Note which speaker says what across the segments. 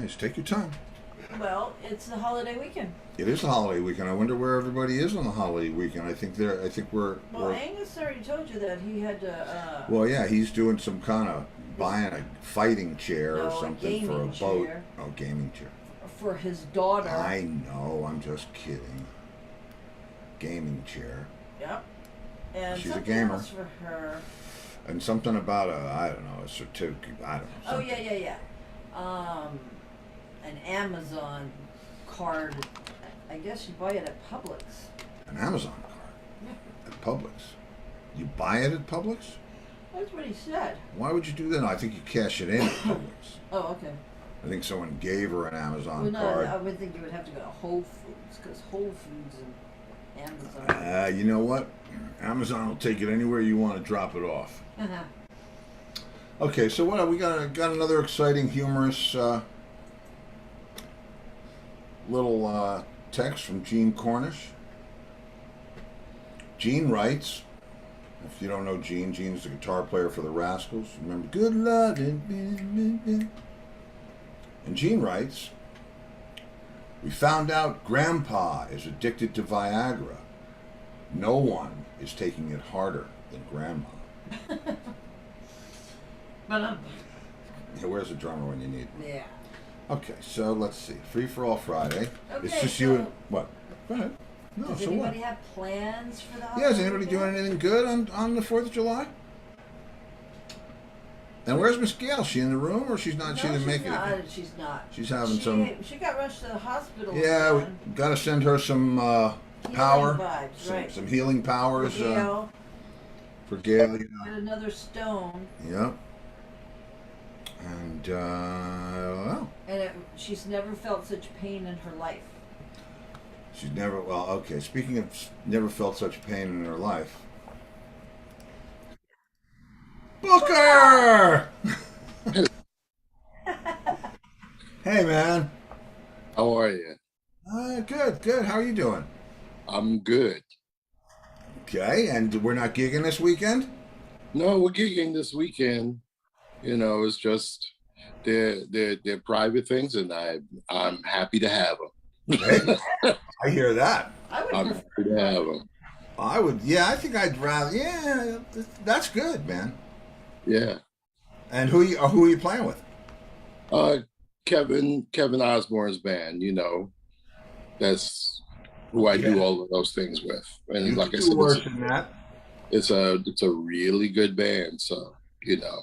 Speaker 1: Nice. Take your time.
Speaker 2: Well, it's the holiday weekend.
Speaker 1: It is a holiday weekend. I wonder where everybody is on the holiday weekend. I think we're.
Speaker 2: Well, Angus already told you that he had to.
Speaker 1: Well, yeah, he's doing some kind of buying a fighting chair or
Speaker 2: No, a
Speaker 1: something for a
Speaker 2: gaming
Speaker 1: boat.
Speaker 2: chair.
Speaker 1: Oh, gaming chair.
Speaker 2: For his daughter.
Speaker 1: I know. I'm just kidding. Gaming chair.
Speaker 2: Yep. And
Speaker 1: She's a
Speaker 2: something
Speaker 1: gamer.
Speaker 2: else for her.
Speaker 1: And something about I don't know, a certificate. I don't know.
Speaker 2: Oh
Speaker 1: Something.
Speaker 2: yeah. An Amazon card. I guess you buy it at Publix.
Speaker 1: An Amazon card
Speaker 2: Yeah.
Speaker 1: at Publix. You buy it at Publix?
Speaker 2: That's what he said.
Speaker 1: Why would you do that? No, I think you cash it in at Publix.
Speaker 2: Oh, okay.
Speaker 1: I think someone gave her an Amazon
Speaker 2: Well, no,
Speaker 1: card.
Speaker 2: I would think you would have to go to Whole Foods because Whole Foods and Amazon.
Speaker 1: You know what? Amazon will take it anywhere you want to drop it off.
Speaker 2: Uh-huh.
Speaker 1: Okay, so what we got another exciting, humorous little text from Gene Cornish. Gene writes, if you don't know Gene, Gene's the guitar player for the Rascals. Remember, good love. And Gene writes, we found out Grandpa is addicted to Viagra. No one is taking it harder than Grandma.
Speaker 2: But
Speaker 1: Yeah, where's the drummer when you need one?
Speaker 2: yeah.
Speaker 1: Okay, so let's see. Free for All Friday.
Speaker 2: Okay,
Speaker 1: It's just
Speaker 2: so
Speaker 1: you and what? Go ahead. No,
Speaker 2: does
Speaker 1: so what?
Speaker 2: anybody have plans for the
Speaker 1: Yeah, is
Speaker 2: holiday
Speaker 1: anybody doing
Speaker 2: weekend?
Speaker 1: anything good on the 4th of July? And where's Miss Gail? She in the room or she's not?
Speaker 2: No,
Speaker 1: she didn't
Speaker 2: she's
Speaker 1: make
Speaker 2: not.
Speaker 1: it.
Speaker 2: She's not.
Speaker 1: She's having some.
Speaker 2: She got rushed to the hospital.
Speaker 1: Yeah, we
Speaker 2: again.
Speaker 1: got to send her some
Speaker 2: Healing
Speaker 1: power,
Speaker 2: vibes, right.
Speaker 1: some healing powers
Speaker 2: Gail,
Speaker 1: for Gail.
Speaker 2: get another stone.
Speaker 1: Yep. And well,
Speaker 2: And she's never felt such pain in her life.
Speaker 1: she's never. Well, okay. Speaking of never felt such pain in her life, Booker. Hey, man.
Speaker 3: How are you?
Speaker 1: Good, good. How are you doing?
Speaker 3: I'm good.
Speaker 1: Okay, and we're not gigging this weekend?
Speaker 3: No, we're gigging this weekend. You know, it's just they're private things, and I'm happy to have them.
Speaker 1: Hey, I hear that.
Speaker 2: I would
Speaker 3: I'm
Speaker 2: prefer.
Speaker 3: happy to have them.
Speaker 1: I would, yeah, I think I'd rather, yeah, that's good, man.
Speaker 3: Yeah.
Speaker 1: And who are you playing with?
Speaker 3: Kevin Osborne's band. You know, that's who I do
Speaker 1: Yeah.
Speaker 3: all of those things with. And
Speaker 1: You
Speaker 3: like I
Speaker 1: can
Speaker 3: said,
Speaker 1: do worse than that.
Speaker 3: it's a really good band. So you know,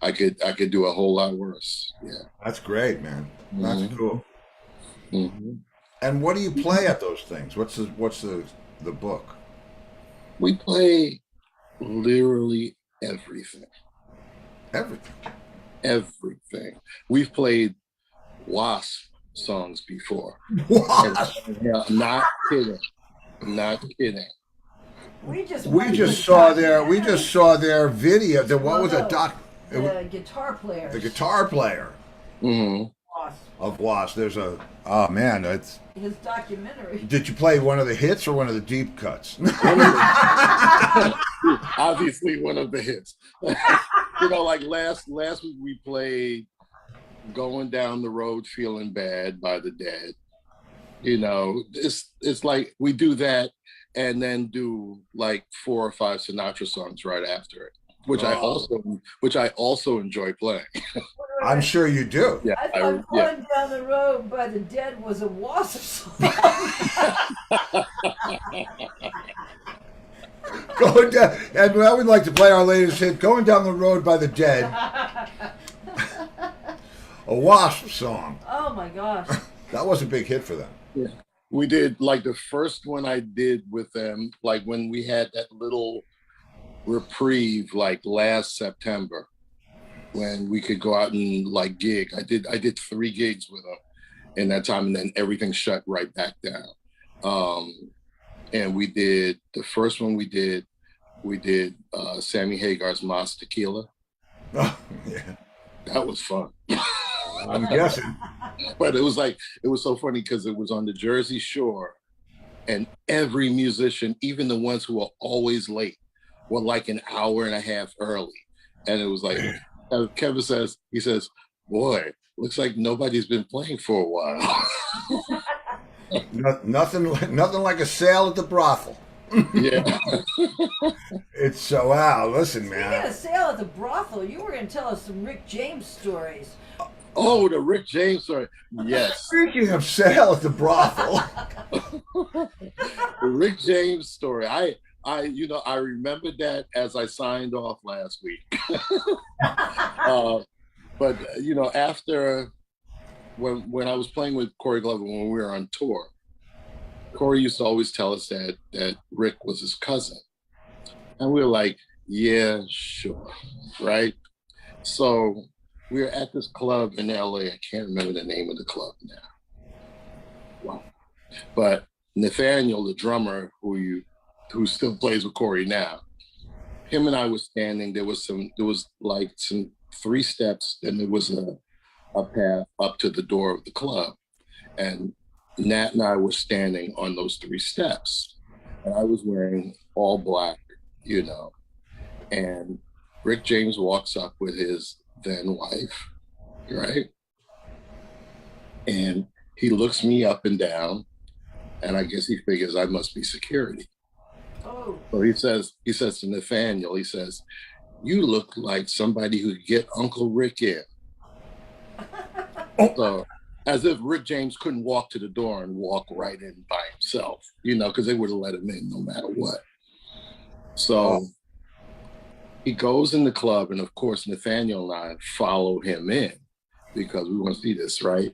Speaker 3: I could do a whole lot worse. Yeah.
Speaker 1: That's great, man. That's
Speaker 3: Mhm.
Speaker 1: cool.
Speaker 3: hmm
Speaker 1: And what do you play at those things? What's the book?
Speaker 3: We play literally everything.
Speaker 1: Everything.
Speaker 3: Everything. We've played Wasp songs before.
Speaker 1: What?
Speaker 3: Yeah, not kidding. Not kidding.
Speaker 2: We just
Speaker 1: saw their video. What was
Speaker 2: no,
Speaker 1: a doc?
Speaker 2: The guitar player.
Speaker 1: The guitar player
Speaker 3: hmm
Speaker 1: of Wasp. There's oh man,
Speaker 2: His documentary.
Speaker 1: did you play one of the hits or one of the deep cuts?
Speaker 3: Obviously, one of the hits. You know, like last week we played "Going Down the Road Feeling Bad" by the Dead. You know, it's like we do that and then do like 4 or 5 Sinatra songs right after it, which I also enjoy playing.
Speaker 1: I'm sure you do.
Speaker 3: Yeah,
Speaker 2: I thought Going Down the Road by the Dead was a Wasp song.
Speaker 1: Going down, and I would like to play our latest hit, "Going Down the Road" by the Dead, a Wasp song.
Speaker 2: Oh my gosh.
Speaker 1: That was a big hit for them.
Speaker 3: Yeah. We did like the first one I did with them, like when we had that little reprieve, like last September, when we could go out and like gig. I did 3 gigs with them in that time, and then everything shut right back down. And we did the first one we did Sammy Hagar's Mas Tequila.
Speaker 1: Oh, yeah.
Speaker 3: That was fun.
Speaker 1: I'm guessing.
Speaker 3: But it was so funny because it was on the Jersey Shore, and every musician, even the ones who are always late, were like an hour and a half early. And it was like, Kevin says, boy, looks like nobody's been playing for a while.
Speaker 1: Nothing like a sale at the brothel.
Speaker 3: Yeah.
Speaker 1: It's so wow. Listen,
Speaker 2: Speaking
Speaker 1: man.
Speaker 2: of sale at the brothel, you were going to tell us some Rick James stories.
Speaker 3: Oh, the Rick James story. Yes.
Speaker 1: Speaking of sale at the brothel,
Speaker 3: The Rick James story. I remembered that as I signed off last week. But after when I was playing with Corey Glover when we were on tour, Corey used to always tell us that Rick was his cousin. And we were like, yeah, sure. Right? So we were at this club in LA. I can't remember the name of the club now. Wow. But Nathaniel, the drummer who still plays with Corey now, him and I were standing. There was like some 3 steps, and there was a path up to the door of the club. And Nat and I were standing on those 3 steps. And I was wearing all black, and Rick James walks up with his then wife, right? And he looks me up and down, and I guess he figures I must be security.
Speaker 2: Oh.
Speaker 3: So he says to Nathaniel, he says, "You look like somebody who could get Uncle Rick in." So, as if Rick James couldn't walk to the door and walk right in by himself, because they would have let him in no matter what. So he goes in the club, and of course, Nathaniel and I follow him in because we want to see this, right?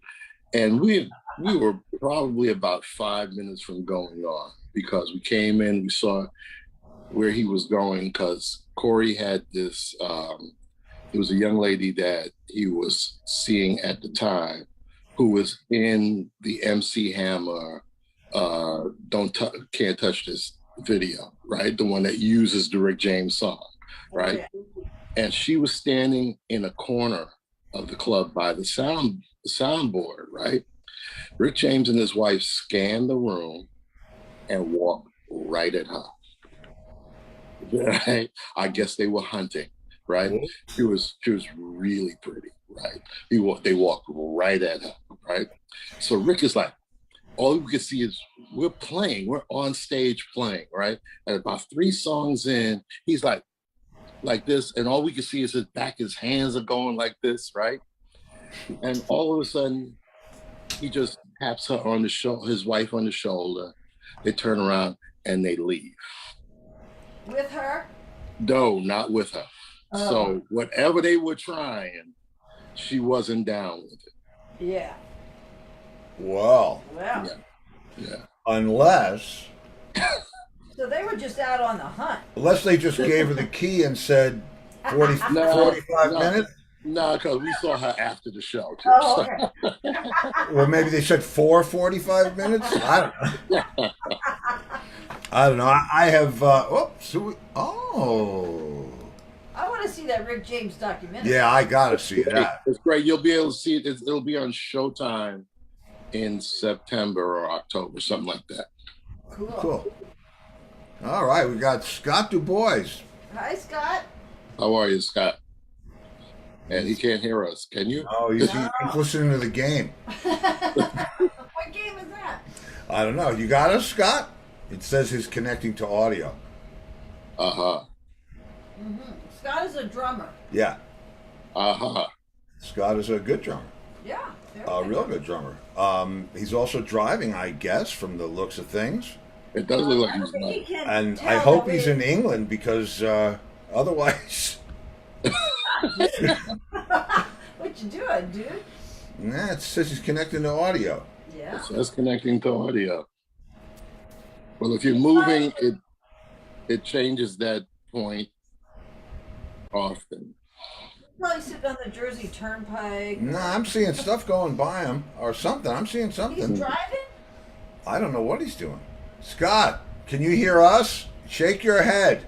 Speaker 3: And we were probably about 5 minutes from going on because we came in, we saw where he was going because Corey had this, it was a young lady that he was seeing at the time who was in the MC Hammer Can't Touch This video, right? The one that uses the Rick James song, right? Okay. And she was standing in a corner of the club by the soundboard, right? Rick James and his wife scanned the room and walked right at her. Right? I guess they were hunting, right? Mm-hmm. She was really pretty, right? They walked right at her, right? So Rick is like, all we can see is we're on stage playing, right? And about 3 songs in, he's like this, and all we can see is his back, his hands are going like this, right? And all of a sudden, he just taps her on the shoulder, his wife on the shoulder. They turn around and they leave.
Speaker 2: With her?
Speaker 3: No, not with her. Oh. So whatever they were trying, she wasn't down with it.
Speaker 2: Yeah.
Speaker 1: Well.
Speaker 3: Yeah.
Speaker 1: Unless.
Speaker 2: So they were just out on the hunt.
Speaker 1: Unless they just gave her the key and said 45 minutes.
Speaker 3: No, because we saw her after the show, too.
Speaker 2: Oh, okay.
Speaker 1: Well, maybe they said 45 minutes? I don't know. I don't know. I have, I
Speaker 2: want to see that Rick James documentary.
Speaker 1: Yeah, I got to see that.
Speaker 3: It's great. You'll be able to see it. It'll be on Showtime in September or October, something like that.
Speaker 1: Cool. All right, we got Scott DuBois.
Speaker 2: Hi, Scott.
Speaker 3: How are you, Scott? And he can't hear us. Can you?
Speaker 1: Oh, he's listening to the game.
Speaker 2: What game is that?
Speaker 1: I don't know. You got us, Scott? It says he's connecting to audio.
Speaker 3: Uh-huh.
Speaker 2: Mm-hmm. Scott is a drummer.
Speaker 1: Yeah.
Speaker 3: Uh-huh.
Speaker 1: Scott is a good drummer.
Speaker 2: Yeah.
Speaker 1: A real good drummer. He's also driving, I guess, from the looks of things.
Speaker 3: It does look like he's driving.
Speaker 1: And I hope he's in England because otherwise...
Speaker 2: What you doing, dude?
Speaker 1: Nah, it says he's connecting to audio.
Speaker 2: Yeah.
Speaker 3: It says connecting to audio. Well, if you're moving, it changes that point often.
Speaker 2: Probably sitting on the Jersey Turnpike.
Speaker 1: Nah, I'm seeing stuff going by him or something. I'm seeing something.
Speaker 2: He's driving?
Speaker 1: I don't know what he's doing. Scott, can you hear us? Shake your head.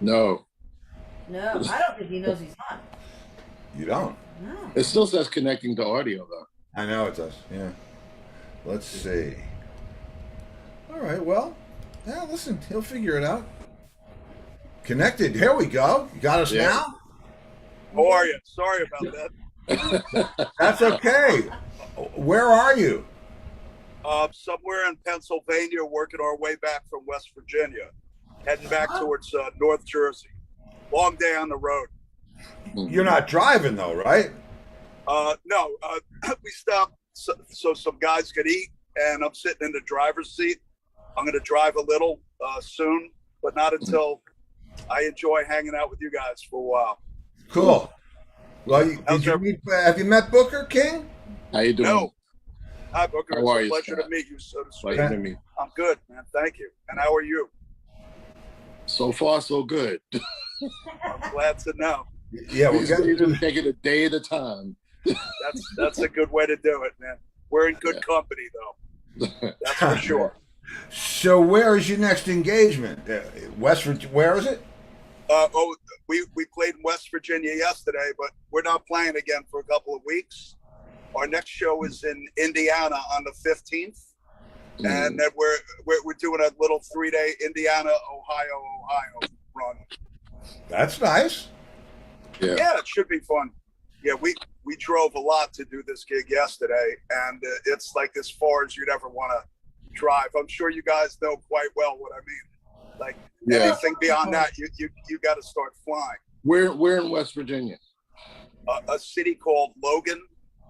Speaker 3: No.
Speaker 2: No, I don't think he knows he's on.
Speaker 1: You don't?
Speaker 2: No.
Speaker 3: It still says connecting to audio, though.
Speaker 1: I know it does, yeah. Let's see. All right, well, yeah, listen, he'll figure it out. Connected, here we go. You got us now?
Speaker 4: How are you? Sorry about that.
Speaker 1: That's okay. Where are you?
Speaker 4: Somewhere in Pennsylvania, working our way back from West Virginia, heading back towards North Jersey. Long day on the road.
Speaker 1: You're not driving though, right?
Speaker 4: No, we stopped so some guys could eat, and I'm sitting in the driver's seat. I'm going to drive a little soon, but not until I enjoy hanging out with you guys for a while.
Speaker 1: Cool. Well, have you met Booker King?
Speaker 3: How you doing?
Speaker 4: No. Hi, Booker.
Speaker 3: How are
Speaker 4: It's a
Speaker 3: you,
Speaker 4: pleasure
Speaker 3: Scott?
Speaker 4: to meet you, so to speak.
Speaker 3: Pleasure to meet you.
Speaker 4: I'm good, man. Thank you. And how are you?
Speaker 3: So far, so good.
Speaker 4: I'm glad to know.
Speaker 1: Yeah, we'll
Speaker 3: These
Speaker 1: get
Speaker 3: days, we take it a day at a time.
Speaker 4: That's a good way to do it, man. We're in good company, though. That's for sure.
Speaker 1: So, where is your next engagement? West Virginia. Where is it?
Speaker 4: We played in West Virginia yesterday, but we're not playing again for a couple of weeks. Our next show is in Indiana on the 15th, and then we're doing a little 3-day Indiana, Ohio run.
Speaker 1: That's nice.
Speaker 4: Yeah, it should be fun. Yeah, we drove a lot to do this gig yesterday, and it's like as far as you'd ever want to drive. I'm sure you guys know quite well what I mean. Like anything beyond that, you got to start flying.
Speaker 3: We're in West Virginia.
Speaker 4: A city called Logan.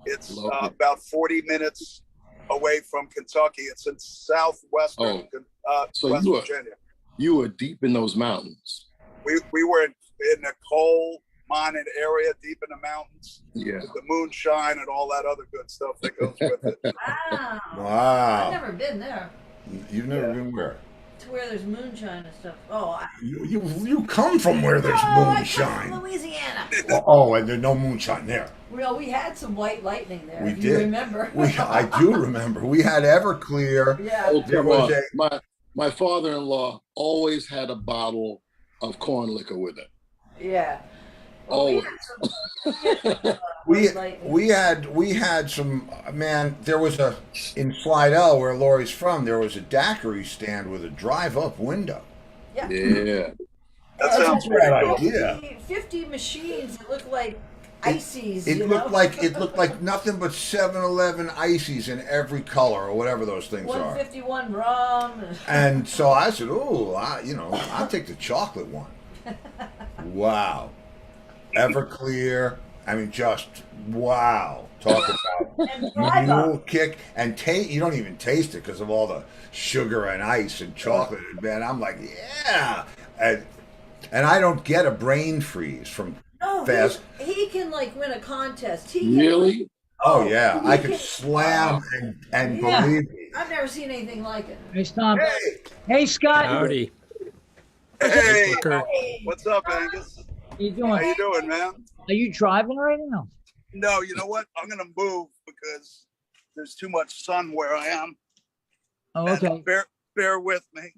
Speaker 4: It's about 40 minutes away from Kentucky. It's in southwestern
Speaker 3: so
Speaker 4: West Virginia.
Speaker 3: You were deep in those mountains.
Speaker 4: We were in the coal mining area, deep in the mountains.
Speaker 3: Yeah.
Speaker 4: With the moonshine and all that other good stuff that goes with it.
Speaker 1: Wow.
Speaker 2: I've never been there.
Speaker 1: You've never been where?
Speaker 2: To where there's moonshine and stuff. Oh,
Speaker 1: You come from where there's
Speaker 2: I come
Speaker 1: moonshine.
Speaker 2: from Louisiana.
Speaker 1: And there's no moonshine there.
Speaker 2: Well, we had some white lightning there.
Speaker 1: We
Speaker 2: if
Speaker 1: did.
Speaker 2: You remember?
Speaker 1: I do remember. We had Everclear.
Speaker 2: Yeah.
Speaker 3: Oh,
Speaker 1: There
Speaker 3: come
Speaker 1: was
Speaker 3: on. My father-in-law always had a bottle of corn liquor with it.
Speaker 2: Yeah.
Speaker 3: Always.
Speaker 1: We had some, man. There was in Slidell where Lori's from. There was a daiquiri stand with a drive-up window.
Speaker 2: Yeah.
Speaker 3: Yeah.
Speaker 4: That sounds
Speaker 1: a
Speaker 4: pretty
Speaker 1: bad
Speaker 4: cool.
Speaker 1: idea.
Speaker 2: 50 machines that look like ices.
Speaker 1: It looked like nothing but 7-Eleven ices in every color or whatever those things are.
Speaker 2: 151 rum.
Speaker 1: And so I said, "Oh, I'll take the chocolate one." Wow, Everclear. I mean, just wow. Talk about
Speaker 2: And drive up.
Speaker 1: mule kick and taste. You don't even taste it because of all the sugar and ice and chocolate. Man, I'm like, yeah, and I don't get a brain freeze from
Speaker 2: No,
Speaker 1: fast.
Speaker 2: he can like win a contest. He can,
Speaker 3: Really?
Speaker 1: Oh yeah,
Speaker 2: he
Speaker 1: I could
Speaker 2: can-
Speaker 1: slam and
Speaker 2: Yeah.
Speaker 1: believe me.
Speaker 2: I've never seen anything like it.
Speaker 5: Hey, Tom.
Speaker 1: Hey,
Speaker 5: Hey, Scott.
Speaker 6: Howdy.
Speaker 4: Hey,
Speaker 6: Booker.
Speaker 4: what's up, Angus?
Speaker 5: How you
Speaker 4: How
Speaker 5: doing?
Speaker 4: you doing, man?
Speaker 5: Are you driving right now?
Speaker 4: No, you know what? I'm gonna move because there's too much sun where I am.
Speaker 5: Oh,
Speaker 4: And
Speaker 5: okay.
Speaker 4: bear with me.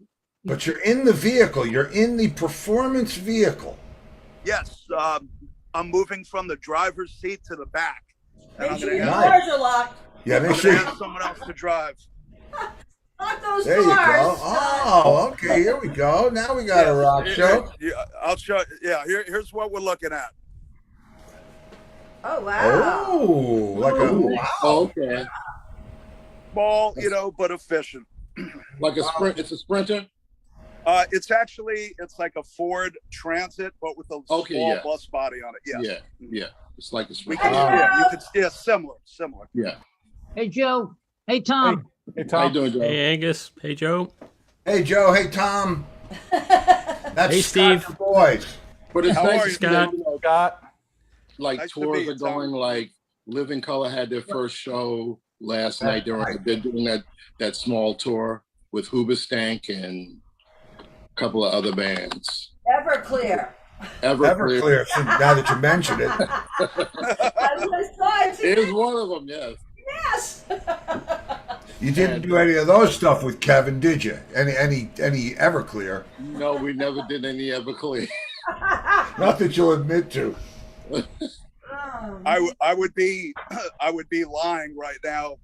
Speaker 1: but you're in the vehicle. You're in the performance vehicle.
Speaker 4: Yes, I'm moving from the driver's seat to the back, and
Speaker 2: Make
Speaker 4: I'm
Speaker 2: sure
Speaker 4: gonna
Speaker 2: your
Speaker 4: have,
Speaker 2: doors are locked.
Speaker 1: Yeah,
Speaker 4: I'm
Speaker 1: make
Speaker 4: gonna
Speaker 1: sure.
Speaker 4: have someone else to drive.
Speaker 2: Lock those
Speaker 1: There you
Speaker 2: doors.
Speaker 1: go. Oh, okay. Here we go. Now we got a rock show.
Speaker 4: Yeah, I'll show. Yeah, here's what we're looking at.
Speaker 2: Oh wow.
Speaker 1: Oh, like a
Speaker 3: Ooh.
Speaker 1: wow.
Speaker 3: Oh, okay.
Speaker 4: Small, but efficient.
Speaker 3: Like a sprint. It's a Sprinter.
Speaker 4: It's like a Ford Transit, but with a small
Speaker 3: yeah.
Speaker 4: bus body on it. Yes.
Speaker 3: Yeah. It's like a
Speaker 4: We
Speaker 3: Sprinter.
Speaker 4: can,
Speaker 1: Wow.
Speaker 4: you could, similar.
Speaker 3: Yeah.
Speaker 5: Hey, Joe. Hey, Tom.
Speaker 7: Hey,
Speaker 3: How you
Speaker 7: Tom.
Speaker 3: doing, Joe?
Speaker 6: Hey, Angus. Hey, Joe.
Speaker 1: Hey, Joe. Hey, Tom. That's
Speaker 6: Hey,
Speaker 1: Scott
Speaker 6: Steve.
Speaker 1: the boys.
Speaker 3: But it's
Speaker 4: How
Speaker 3: nice
Speaker 4: are
Speaker 3: to
Speaker 4: you,
Speaker 3: see that,
Speaker 6: Scott?
Speaker 7: Scott.
Speaker 3: like
Speaker 4: Nice to
Speaker 3: tours
Speaker 4: meet you,
Speaker 3: are going.
Speaker 4: Tom.
Speaker 3: Like Living Color had their first show last night. They're doing that small tour with Hoobastank and a couple of other bands.
Speaker 2: Everclear.
Speaker 1: Everclear. So now that you mention it,
Speaker 2: That's what I saw.
Speaker 3: Here's one of them. Yes.
Speaker 2: Yes.
Speaker 1: you didn't do any of those stuff with Kevin, did you? Any Everclear?
Speaker 3: No, we never did any Everclear.
Speaker 1: Not that you'll admit to.
Speaker 4: I would be lying right now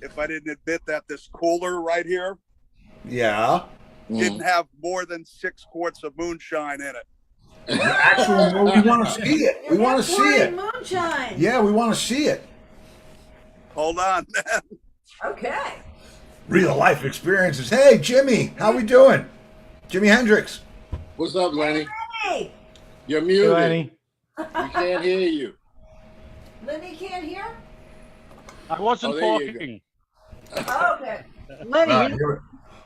Speaker 4: if I didn't admit that this cooler right here
Speaker 1: Yeah.
Speaker 4: didn't have more than 6 quarts of moonshine in it.
Speaker 1: Actual, we want to see it. We want to see it.
Speaker 2: Moonshine.
Speaker 1: Yeah, we want to see it.
Speaker 4: Hold on.
Speaker 2: Okay.
Speaker 1: Real life experiences. Hey, Jimmy, how we doing? Jimi Hendrix.
Speaker 3: What's up, Lenny?
Speaker 2: Hey,
Speaker 3: You're
Speaker 6: Hey,
Speaker 3: muted.
Speaker 6: Lenny.
Speaker 3: We can't hear you.
Speaker 2: Lenny can't hear?
Speaker 6: I wasn't
Speaker 3: Oh, there you
Speaker 6: talking.
Speaker 2: Oh, okay.
Speaker 5: Lenny,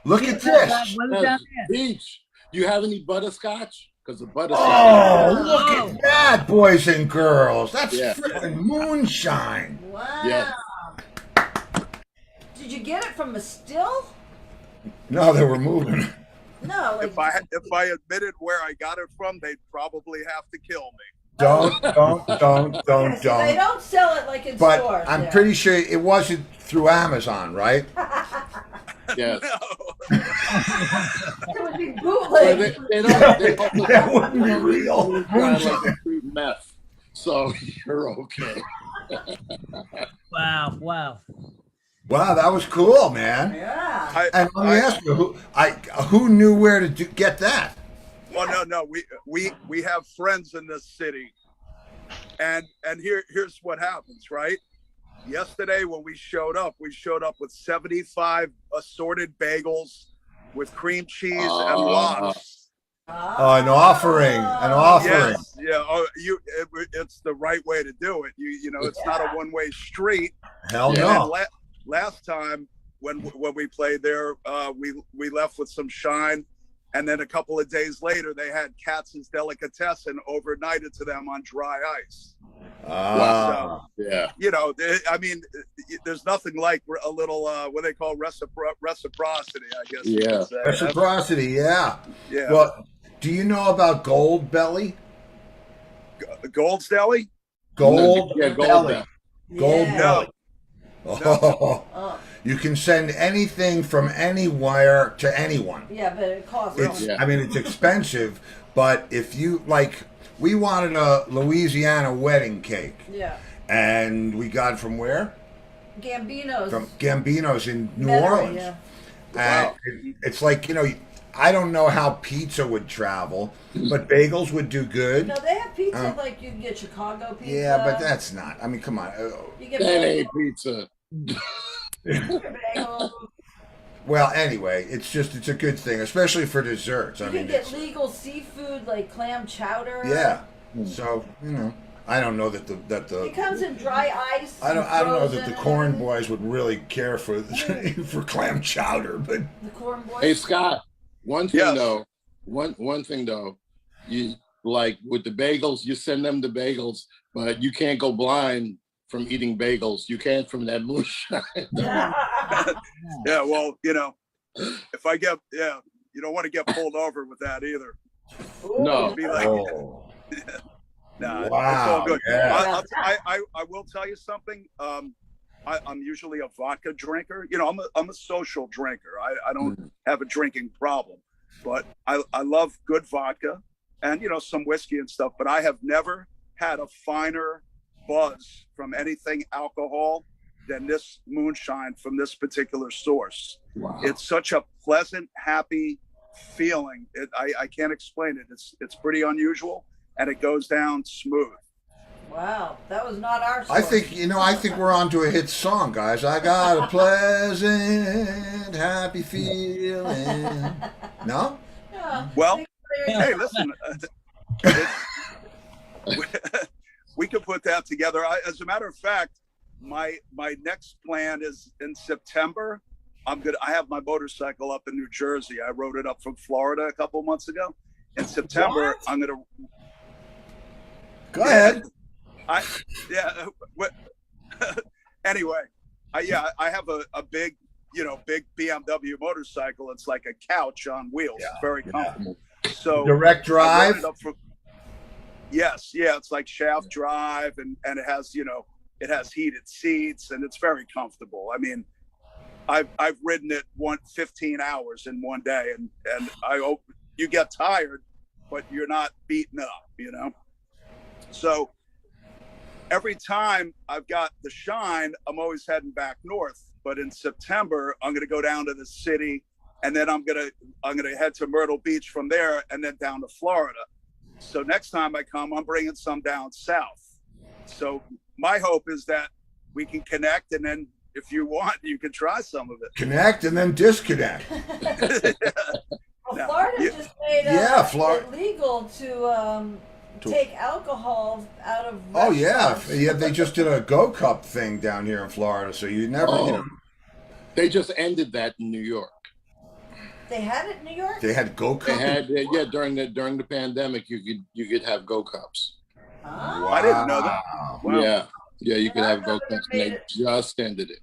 Speaker 1: Look at this.
Speaker 5: what is down
Speaker 3: Yes,
Speaker 5: there?
Speaker 3: Beach. You have any butterscotch? Because the butterscotch.
Speaker 1: Oh, look at that, boys and girls. That's
Speaker 3: Yeah.
Speaker 1: freaking moonshine.
Speaker 2: Wow.
Speaker 3: Yes.
Speaker 2: Did you get it from a still?
Speaker 1: No, they were moving.
Speaker 2: No. Like,
Speaker 4: If I admitted where I got it from, they'd probably have to kill me.
Speaker 1: Don't.
Speaker 2: yeah, see, they don't sell it like in
Speaker 1: But
Speaker 2: stores.
Speaker 1: I'm
Speaker 2: there.
Speaker 1: pretty sure it wasn't through Amazon, right?
Speaker 3: Yes.
Speaker 2: It would be
Speaker 3: Well,
Speaker 2: bootleg.
Speaker 3: they don't.
Speaker 1: That wouldn't be real.
Speaker 3: Like
Speaker 1: Moonshine.
Speaker 3: fruit meth. So you're okay.
Speaker 5: Wow, wow.
Speaker 1: Wow, that was cool, man.
Speaker 2: Yeah.
Speaker 1: And let me ask you, who knew where to get that?
Speaker 4: Well, no. We have friends in this city, and here's what happens, right? Yesterday when we showed up with 75 assorted bagels with cream cheese and lox.
Speaker 1: Oh, an offering.
Speaker 4: Yes, yeah. Oh, it's the right way to do it. You know, it's not a one-way street.
Speaker 1: Hell
Speaker 3: Yeah.
Speaker 1: no.
Speaker 4: And last time when we played there, we left with some shine, and then a couple of days later they had Katz's Delicatessen overnighted to them on dry ice.
Speaker 1: Ah.
Speaker 3: Yeah.
Speaker 4: You know, I mean, there's nothing like a little what they call reciprocity, I guess. You
Speaker 3: Yeah.
Speaker 4: could say.
Speaker 1: Reciprocity, yeah.
Speaker 4: Yeah.
Speaker 1: Well, do you know about Gold Belly?
Speaker 4: Gold's Deli?
Speaker 1: Gold
Speaker 3: Yeah, Gold
Speaker 1: Belly.
Speaker 3: Belly.
Speaker 1: Gold
Speaker 2: Yeah.
Speaker 1: Belly. Oh.
Speaker 2: Oh,
Speaker 1: You can send anything from anywhere to anyone.
Speaker 2: yeah, but it costs.
Speaker 1: It's,
Speaker 3: Yeah.
Speaker 1: I mean, it's expensive, but if you like, we wanted a Louisiana wedding cake,
Speaker 2: Yeah.
Speaker 1: and we got it from where?
Speaker 2: Gambino's.
Speaker 1: From Gambino's in New
Speaker 2: Metairie,
Speaker 1: Orleans.
Speaker 2: Yeah.
Speaker 1: And
Speaker 3: Wow.
Speaker 1: it's like, you know, I don't know how pizza would travel, but bagels would do good.
Speaker 2: No, they have pizza
Speaker 1: Um,
Speaker 2: like you can get Chicago pizza.
Speaker 1: Yeah, but that's not. I mean, come on.
Speaker 2: You get
Speaker 3: That ain't pizza.
Speaker 2: bagels.
Speaker 1: Well, anyway, it's a good thing, especially for desserts.
Speaker 2: You
Speaker 1: I
Speaker 2: can
Speaker 1: mean,
Speaker 2: get
Speaker 1: it's,
Speaker 2: legal seafood like clam chowder.
Speaker 1: yeah. So I don't know that
Speaker 2: It comes in dry ice.
Speaker 1: I don't know that the
Speaker 2: frozen
Speaker 1: corn
Speaker 2: and
Speaker 1: boys would really care for for clam chowder, but
Speaker 2: The corn boys.
Speaker 3: Hey Scott, one thing
Speaker 4: Yes.
Speaker 3: though, one thing though, you like with the bagels, you send them the bagels, but you can't go blind from eating bagels. You can from that moonshine.
Speaker 4: Yeah, well, you know, if I get, you don't want to get pulled over with that either.
Speaker 3: No.
Speaker 4: It'd be like, nah, it's all
Speaker 1: wow,
Speaker 4: good.
Speaker 1: yeah.
Speaker 4: I will tell you something. I'm usually a vodka drinker. You know, I'm a social drinker. I don't have a drinking problem, but I love good vodka and, you know, some whiskey and stuff, but I have never had a finer buzz from anything alcohol than this moonshine from this particular source.
Speaker 3: Wow.
Speaker 4: It's such a pleasant, happy feeling. I can't explain it. It's pretty unusual, and it goes down smooth.
Speaker 2: Wow, that was not our.
Speaker 1: I
Speaker 2: story.
Speaker 1: think we're on to a hit song, guys. I got a pleasant, happy feeling. No?
Speaker 2: Yeah.
Speaker 4: Well, hey, listen, we could put that together. As a matter of fact, my next plan is in September. I have my motorcycle up in New Jersey. I rode it up from Florida a couple months ago. In September,
Speaker 2: What?
Speaker 4: I'm gonna.
Speaker 1: Go ahead.
Speaker 4: Anyway, I have a big, big BMW motorcycle. It's like a couch on wheels.
Speaker 1: Yeah,
Speaker 4: It's very comfortable. So
Speaker 1: Direct
Speaker 4: I rode
Speaker 1: drive.
Speaker 4: it up from, yes, yeah, it's like shaft drive, and it has, it has heated seats, and it's very comfortable. I mean, I've ridden it 15 hours in one day, and I hope you get tired, but you're not beaten up, So every time I've got the shine, I'm always heading back north. But in September, I'm going to go down to the city, and then I'm going to head to Myrtle Beach from there, and then down to Florida. So next time I come, I'm bringing some down south. So my hope is that we can connect, and then if you want, you can try some of it.
Speaker 1: Connect and then disconnect.
Speaker 2: Well, Florida
Speaker 4: Yeah.
Speaker 2: just made
Speaker 1: Florida.
Speaker 2: it legal to take alcohol out of
Speaker 1: Oh yeah,
Speaker 2: restaurants.
Speaker 1: yeah. They just did a Go Cup thing down here in Florida, so you never, you know,
Speaker 3: They just ended that in New York.
Speaker 2: They had it in New York?
Speaker 1: they had Go
Speaker 3: They
Speaker 1: Cup.
Speaker 3: had during the pandemic you could have Go Cups.
Speaker 2: Ah.
Speaker 4: I didn't know that. Wow.
Speaker 3: Yeah, you could
Speaker 2: Yeah,
Speaker 3: have
Speaker 2: I
Speaker 3: Go
Speaker 2: thought
Speaker 3: Cups,
Speaker 2: they
Speaker 3: and
Speaker 2: made
Speaker 3: they
Speaker 2: it.
Speaker 3: just ended it.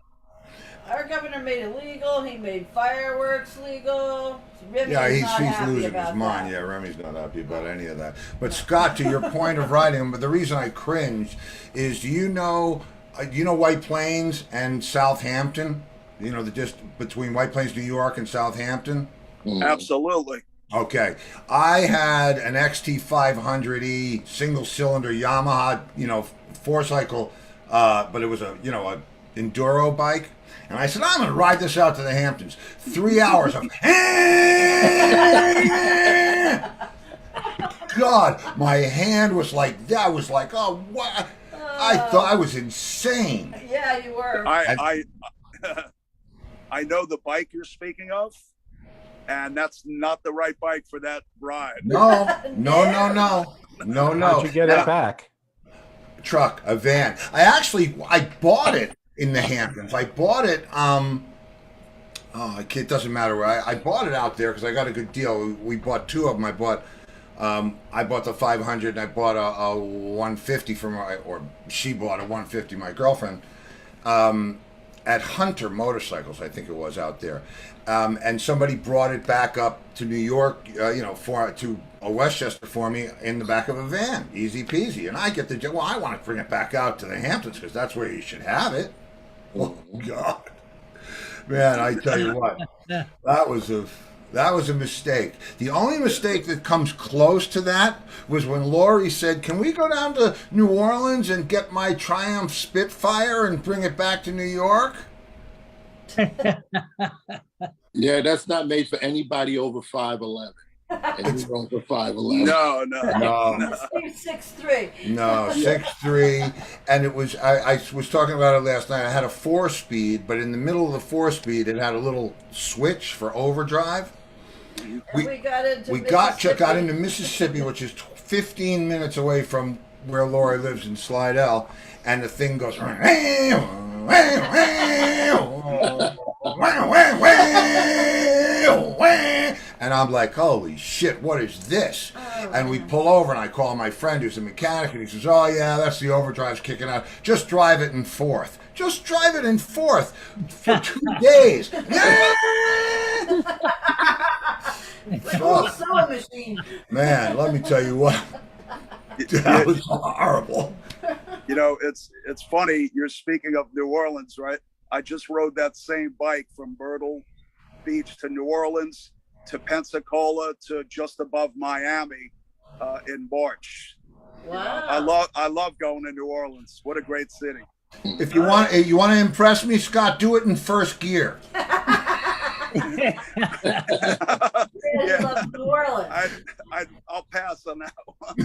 Speaker 2: Our governor made it legal. He made fireworks legal. Remy
Speaker 1: Yeah,
Speaker 2: is
Speaker 1: he's
Speaker 2: not happy
Speaker 1: losing
Speaker 2: about
Speaker 1: his mind.
Speaker 2: that.
Speaker 1: Yeah, Remy's not happy about any of that. But Scott, to your point of writing, but the reason I cringed is, do you know White Plains and Southampton? You know, just between White Plains, New York, and Southampton.
Speaker 4: Absolutely.
Speaker 1: Okay, I had an XT500E single cylinder Yamaha, you know, 4-cycle, but it was a enduro bike. And I said, I'm going to ride this out to the Hamptons. 3 hours of, God, my hand was like, that was like, oh, what? I thought I was insane.
Speaker 2: Yeah, you were.
Speaker 4: I know the bike you're speaking of, and that's not the right bike for that ride.
Speaker 1: No.
Speaker 7: How'd you get it back?
Speaker 1: Truck, a van. I bought it in the Hamptons. I bought it, it doesn't matter where. I bought it out there because I got a good deal. We bought two of them. I bought the 500 and I bought a 150 she bought a 150, my girlfriend, at Hunter Motorcycles, I think it was, out there. And somebody brought it back up to New York, to Westchester for me in the back of a van. Easy peasy. And I get I want to bring it back out to the Hamptons because that's where you should have it. Oh, God. Man, I tell you what, that was a mistake. The only mistake that comes close to that was when Lori said, can we go down to New Orleans and get my Triumph Spitfire and bring it back to New York?
Speaker 3: Yeah, that's not made for anybody over 5'11". And you're over 5'11".
Speaker 4: No.
Speaker 2: Steve's 6'3".
Speaker 1: No, 6'3", and it was. I was talking about it last night. I had a 4-speed, but in the middle of the 4-speed, it had a little switch for overdrive.
Speaker 2: We got into
Speaker 1: got into Mississippi, which is 15 minutes away from where Lori lives in Slidell, and the thing goes. And I'm like, holy shit, what is this? And we pull over and I call my friend who's a mechanic and he says, oh yeah, that's the overdrive's kicking out. Just drive it in fourth. Just drive it in fourth for 2 days.
Speaker 2: Like a little sewing machine.
Speaker 1: Man, let me tell you what. That was horrible.
Speaker 4: You know, it's funny. You're speaking of New Orleans, right? I just rode that same bike from Myrtle Beach to New Orleans to Pensacola to just above Miami in March.
Speaker 2: Wow.
Speaker 4: I love going to New Orleans. What a great city.
Speaker 1: If you want to impress me, Scott, do it in first gear.
Speaker 2: You love New Orleans.
Speaker 4: I'll pass on that one.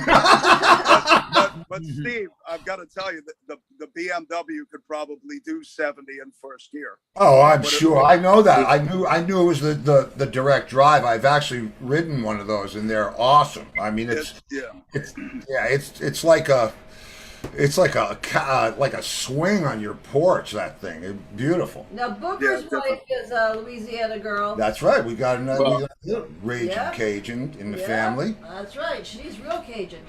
Speaker 4: but Steve, I've got to tell you that the BMW could probably do 70 in first gear.
Speaker 1: Oh, I'm sure. I know that. I knew it was the direct drive. I've actually ridden one of those, and they're awesome. I mean, it's like a swing on your porch. That thing, it's beautiful.
Speaker 2: Now, Booker's wife is a Louisiana girl.
Speaker 1: That's right. We got another Raging Cajun in the family.
Speaker 2: That's right. She's real Cajun.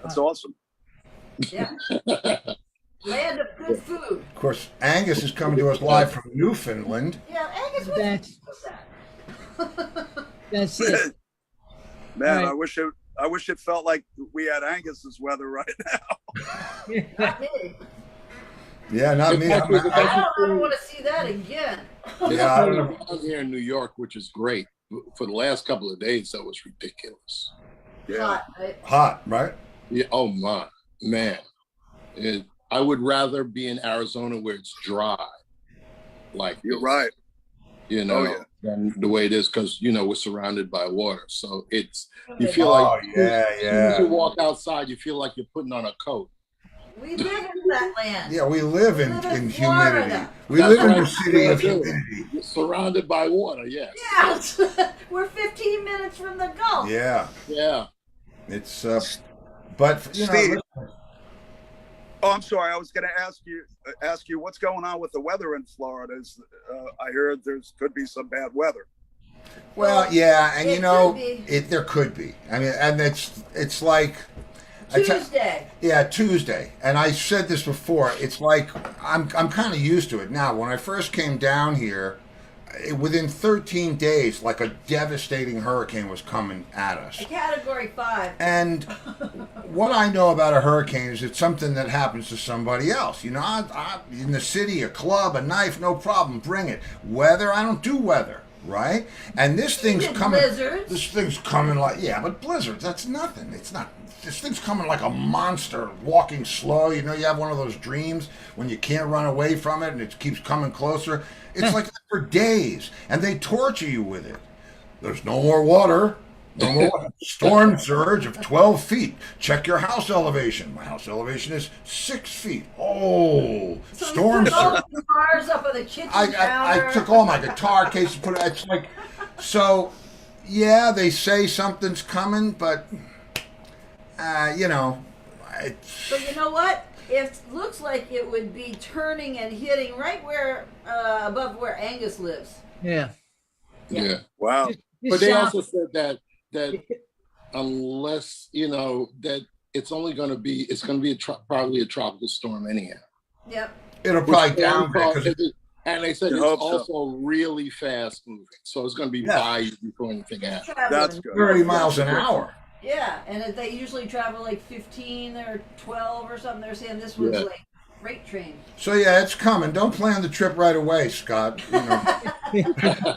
Speaker 4: That's awesome.
Speaker 2: Yeah. Land of good food.
Speaker 1: Of course, Angus is coming to us live from Newfoundland.
Speaker 2: Yeah, Angus, what's that?
Speaker 5: That's it.
Speaker 4: Man,
Speaker 5: Right.
Speaker 4: I wish it felt like we had Angus's weather right now.
Speaker 2: Not me.
Speaker 1: Yeah, not me.
Speaker 2: I don't want to see that again.
Speaker 1: Yeah, I don't know.
Speaker 3: I'm here in New York, which is great. For the last couple of days, that was ridiculous.
Speaker 2: Hot, right?
Speaker 1: Hot, right?
Speaker 3: Yeah. Oh my man, I would rather be in Arizona where it's dry. Like
Speaker 4: You're right.
Speaker 3: you know,
Speaker 4: Oh, yeah.
Speaker 3: than the way it is because, you know, we're surrounded by water. So you feel
Speaker 1: Oh,
Speaker 3: like
Speaker 1: yeah,
Speaker 3: as soon as
Speaker 1: yeah.
Speaker 3: you walk outside, you feel like you're putting on a coat.
Speaker 2: We live in that land.
Speaker 1: Yeah, we live in
Speaker 2: live in
Speaker 1: humidity.
Speaker 2: Florida.
Speaker 1: We
Speaker 3: That's
Speaker 1: live in
Speaker 3: right.
Speaker 1: the city of
Speaker 3: Yeah, I do.
Speaker 1: humidity.
Speaker 3: You're surrounded by water, yes.
Speaker 2: Yes. We're 15 minutes from the Gulf.
Speaker 1: Yeah,
Speaker 3: Yeah.
Speaker 1: it's but you know,
Speaker 4: Steve. Oh, I'm sorry. I was going to ask you what's going on with the weather in Florida. I heard could be some bad weather.
Speaker 1: well, yeah, and
Speaker 2: It
Speaker 1: you know,
Speaker 2: could be.
Speaker 1: there could be. I mean, and it's like
Speaker 2: Tuesday.
Speaker 1: yeah, Tuesday. And I said this before. It's like I'm kind of used to it now. When I first came down here, within 13 days, like a devastating hurricane was coming at us.
Speaker 2: A category 5.
Speaker 1: And what I know about a hurricane is it's something that happens to somebody else. You know, I in the city, a club, a knife, no problem, bring it. Weather, I don't do weather, right? And this thing's
Speaker 2: did
Speaker 1: coming.
Speaker 2: blizzards.
Speaker 1: This thing's coming like, yeah, but blizzards, that's nothing. It's not. This thing's coming like a monster, walking slow. You know, you have one of those dreams when you can't run away from it and it keeps coming closer. It's like that for days, and they torture you with it. There's no more water. No more water. Storm surge of 12 feet. Check your house elevation. My house elevation is 6 feet. Oh,
Speaker 2: So
Speaker 1: storm
Speaker 2: we put all
Speaker 1: surge.
Speaker 2: the guitars up on the kitchen
Speaker 1: I
Speaker 2: counter.
Speaker 1: took all my guitar cases, put it. It's like, so, yeah, they say something's coming, but you know,
Speaker 2: But you know what? It looks like it would be turning and hitting right where above where Angus lives.
Speaker 5: Yeah.
Speaker 3: Yeah.
Speaker 4: Wow.
Speaker 5: Just
Speaker 3: But they
Speaker 5: south-
Speaker 3: also said that unless, you know, that it's going to be probably a tropical storm anyhow.
Speaker 2: Yep.
Speaker 1: it'll probably downgrade because
Speaker 3: And they said
Speaker 4: You
Speaker 3: it's
Speaker 4: hope so.
Speaker 3: also really fast moving, so it's going to be
Speaker 1: Yeah.
Speaker 3: by you before anything happens.
Speaker 4: That's good.
Speaker 1: 30 miles an hour.
Speaker 2: Yeah, and they usually travel like 15 or 12 or something. They're saying this one's
Speaker 3: Yeah.
Speaker 2: like freight train.
Speaker 1: So yeah, it's coming. Don't plan the trip right away, Scott. You know.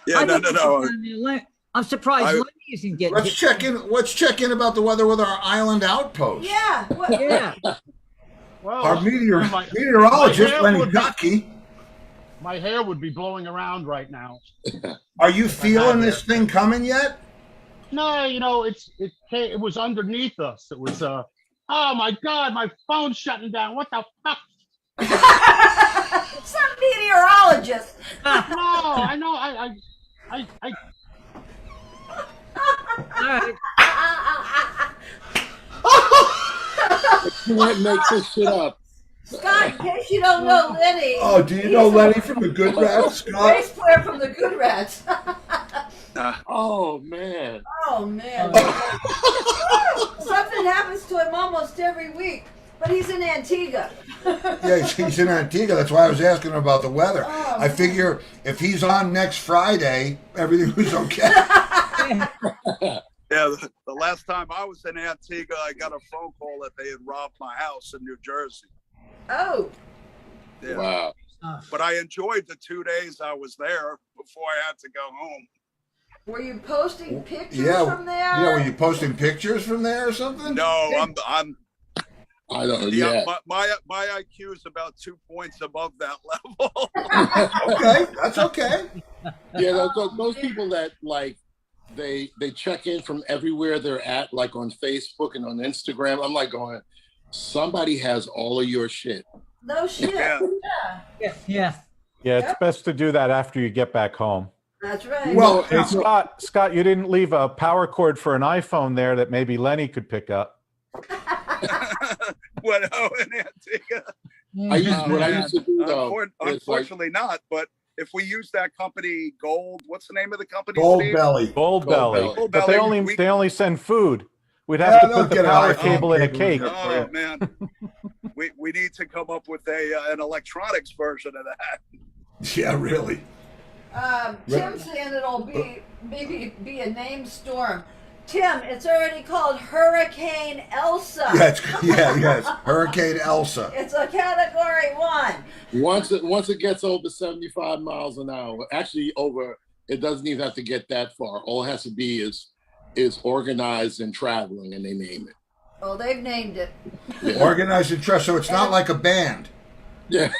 Speaker 4: Yeah,
Speaker 5: I
Speaker 4: no,
Speaker 5: think
Speaker 4: no,
Speaker 5: we
Speaker 4: no.
Speaker 5: should find Len- I'm surprised
Speaker 4: I-
Speaker 5: Lenny isn't getting
Speaker 1: Let's
Speaker 5: hit.
Speaker 1: check in. Let's check in about the weather with our island outpost.
Speaker 2: Yeah. What?
Speaker 5: Yeah.
Speaker 6: Well,
Speaker 1: Our
Speaker 6: my
Speaker 1: meteorologist,
Speaker 6: hair
Speaker 1: Lenny
Speaker 6: would be-
Speaker 1: Ducky.
Speaker 6: my hair would be blowing around right now.
Speaker 1: Are you feeling this thing coming yet?
Speaker 6: No, you know, it was underneath us. It was oh my God, my phone's shutting down. What the fuck?
Speaker 2: Some meteorologist.
Speaker 6: No, I know. I
Speaker 5: All right.
Speaker 3: You can't make this shit up.
Speaker 2: Scott, in case you don't know Lenny.
Speaker 1: Oh, do you know Lenny from the Good Rats, Scott?
Speaker 2: Bass player from the Good Rats.
Speaker 3: Oh man.
Speaker 2: Oh man. Something happens to him almost every week. But he's in Antigua.
Speaker 1: Yeah, he's in Antigua. That's why I was asking about the weather.
Speaker 2: Oh,
Speaker 1: I figure if he's on next Friday, everything was okay.
Speaker 4: Yeah, the last time I was in Antigua, I got a phone call that they had robbed my house in New Jersey.
Speaker 2: Oh.
Speaker 4: Yeah.
Speaker 3: Wow.
Speaker 4: But I enjoyed the 2 days I was there before I had to go home.
Speaker 2: Were you posting pictures
Speaker 1: Yeah,
Speaker 2: from there?
Speaker 1: yeah. Were you posting pictures from there or something?
Speaker 4: No, I'm
Speaker 3: I don't know.
Speaker 4: yeah,
Speaker 3: Yeah.
Speaker 4: my IQ is about 2 points above that level.
Speaker 1: Okay, that's okay.
Speaker 3: Yeah, those people that like they check in from everywhere they're at, like on Facebook and on Instagram. I'm like going, somebody has all of your shit.
Speaker 2: No shit.
Speaker 4: Yeah.
Speaker 5: Yeah. Yeah.
Speaker 7: Yeah, it's best to do that after you get back home.
Speaker 2: That's right.
Speaker 1: Well,
Speaker 7: Hey, Scott, you didn't leave a power cord for an iPhone there that maybe Lenny could pick up.
Speaker 4: What? Oh, in Antigua.
Speaker 3: I used
Speaker 4: Oh,
Speaker 3: what I
Speaker 4: man.
Speaker 3: used to do though. is, like,
Speaker 4: Unfortunately, not. But if we use that company, Gold, what's the name of the company?
Speaker 1: Gold
Speaker 4: Steve?
Speaker 1: belly.
Speaker 7: Gold
Speaker 3: Belly.
Speaker 7: Belly.
Speaker 4: Gold
Speaker 7: But they
Speaker 4: Belly,
Speaker 7: only send food. We'd
Speaker 1: Yeah,
Speaker 7: have to
Speaker 1: they'll
Speaker 7: put the
Speaker 1: get an
Speaker 7: power
Speaker 1: iPhone
Speaker 7: cable in a
Speaker 1: cable.
Speaker 7: cake.
Speaker 4: Oh man, we need to come up with an electronics version of that.
Speaker 1: Yeah, really.
Speaker 2: Tim's saying it'll maybe be a named storm. Tim, it's already called Hurricane Elsa.
Speaker 1: Yeah, it's Hurricane Elsa.
Speaker 2: It's a category 1.
Speaker 3: once it gets over 75 miles an hour, actually over, it doesn't even have to get that far. All it has to be is organized and traveling, and they name it.
Speaker 2: Oh, they've named it.
Speaker 3: Yeah.
Speaker 1: Organized and trust, so it's not like a band.
Speaker 3: Yeah.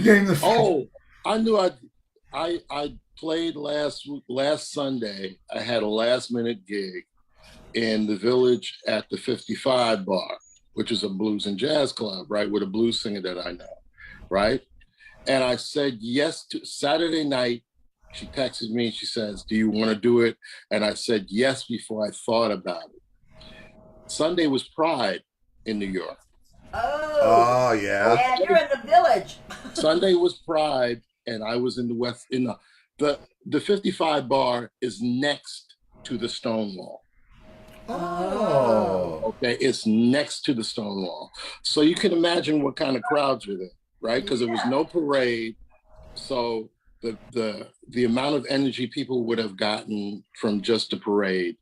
Speaker 1: Name the
Speaker 3: Oh, I knew I played last Sunday. I had a last minute gig in the Village at the 55 bar, which is a blues and jazz club, right, with a blues singer that I know, right? And I said yes to Saturday night. She texted me and she says, "Do you want to do it?" And I said yes before I thought about it. Sunday was Pride in New York.
Speaker 2: Oh.
Speaker 1: Yeah.
Speaker 2: And you're in the Village.
Speaker 3: Sunday was Pride, and I was in the West. In the 55 bar is next to the Stonewall.
Speaker 1: Oh.
Speaker 3: Okay, it's next to the Stonewall, so you can imagine what kind of crowds were there, right? Because there was no parade, so the amount of energy people would have gotten from just a parade,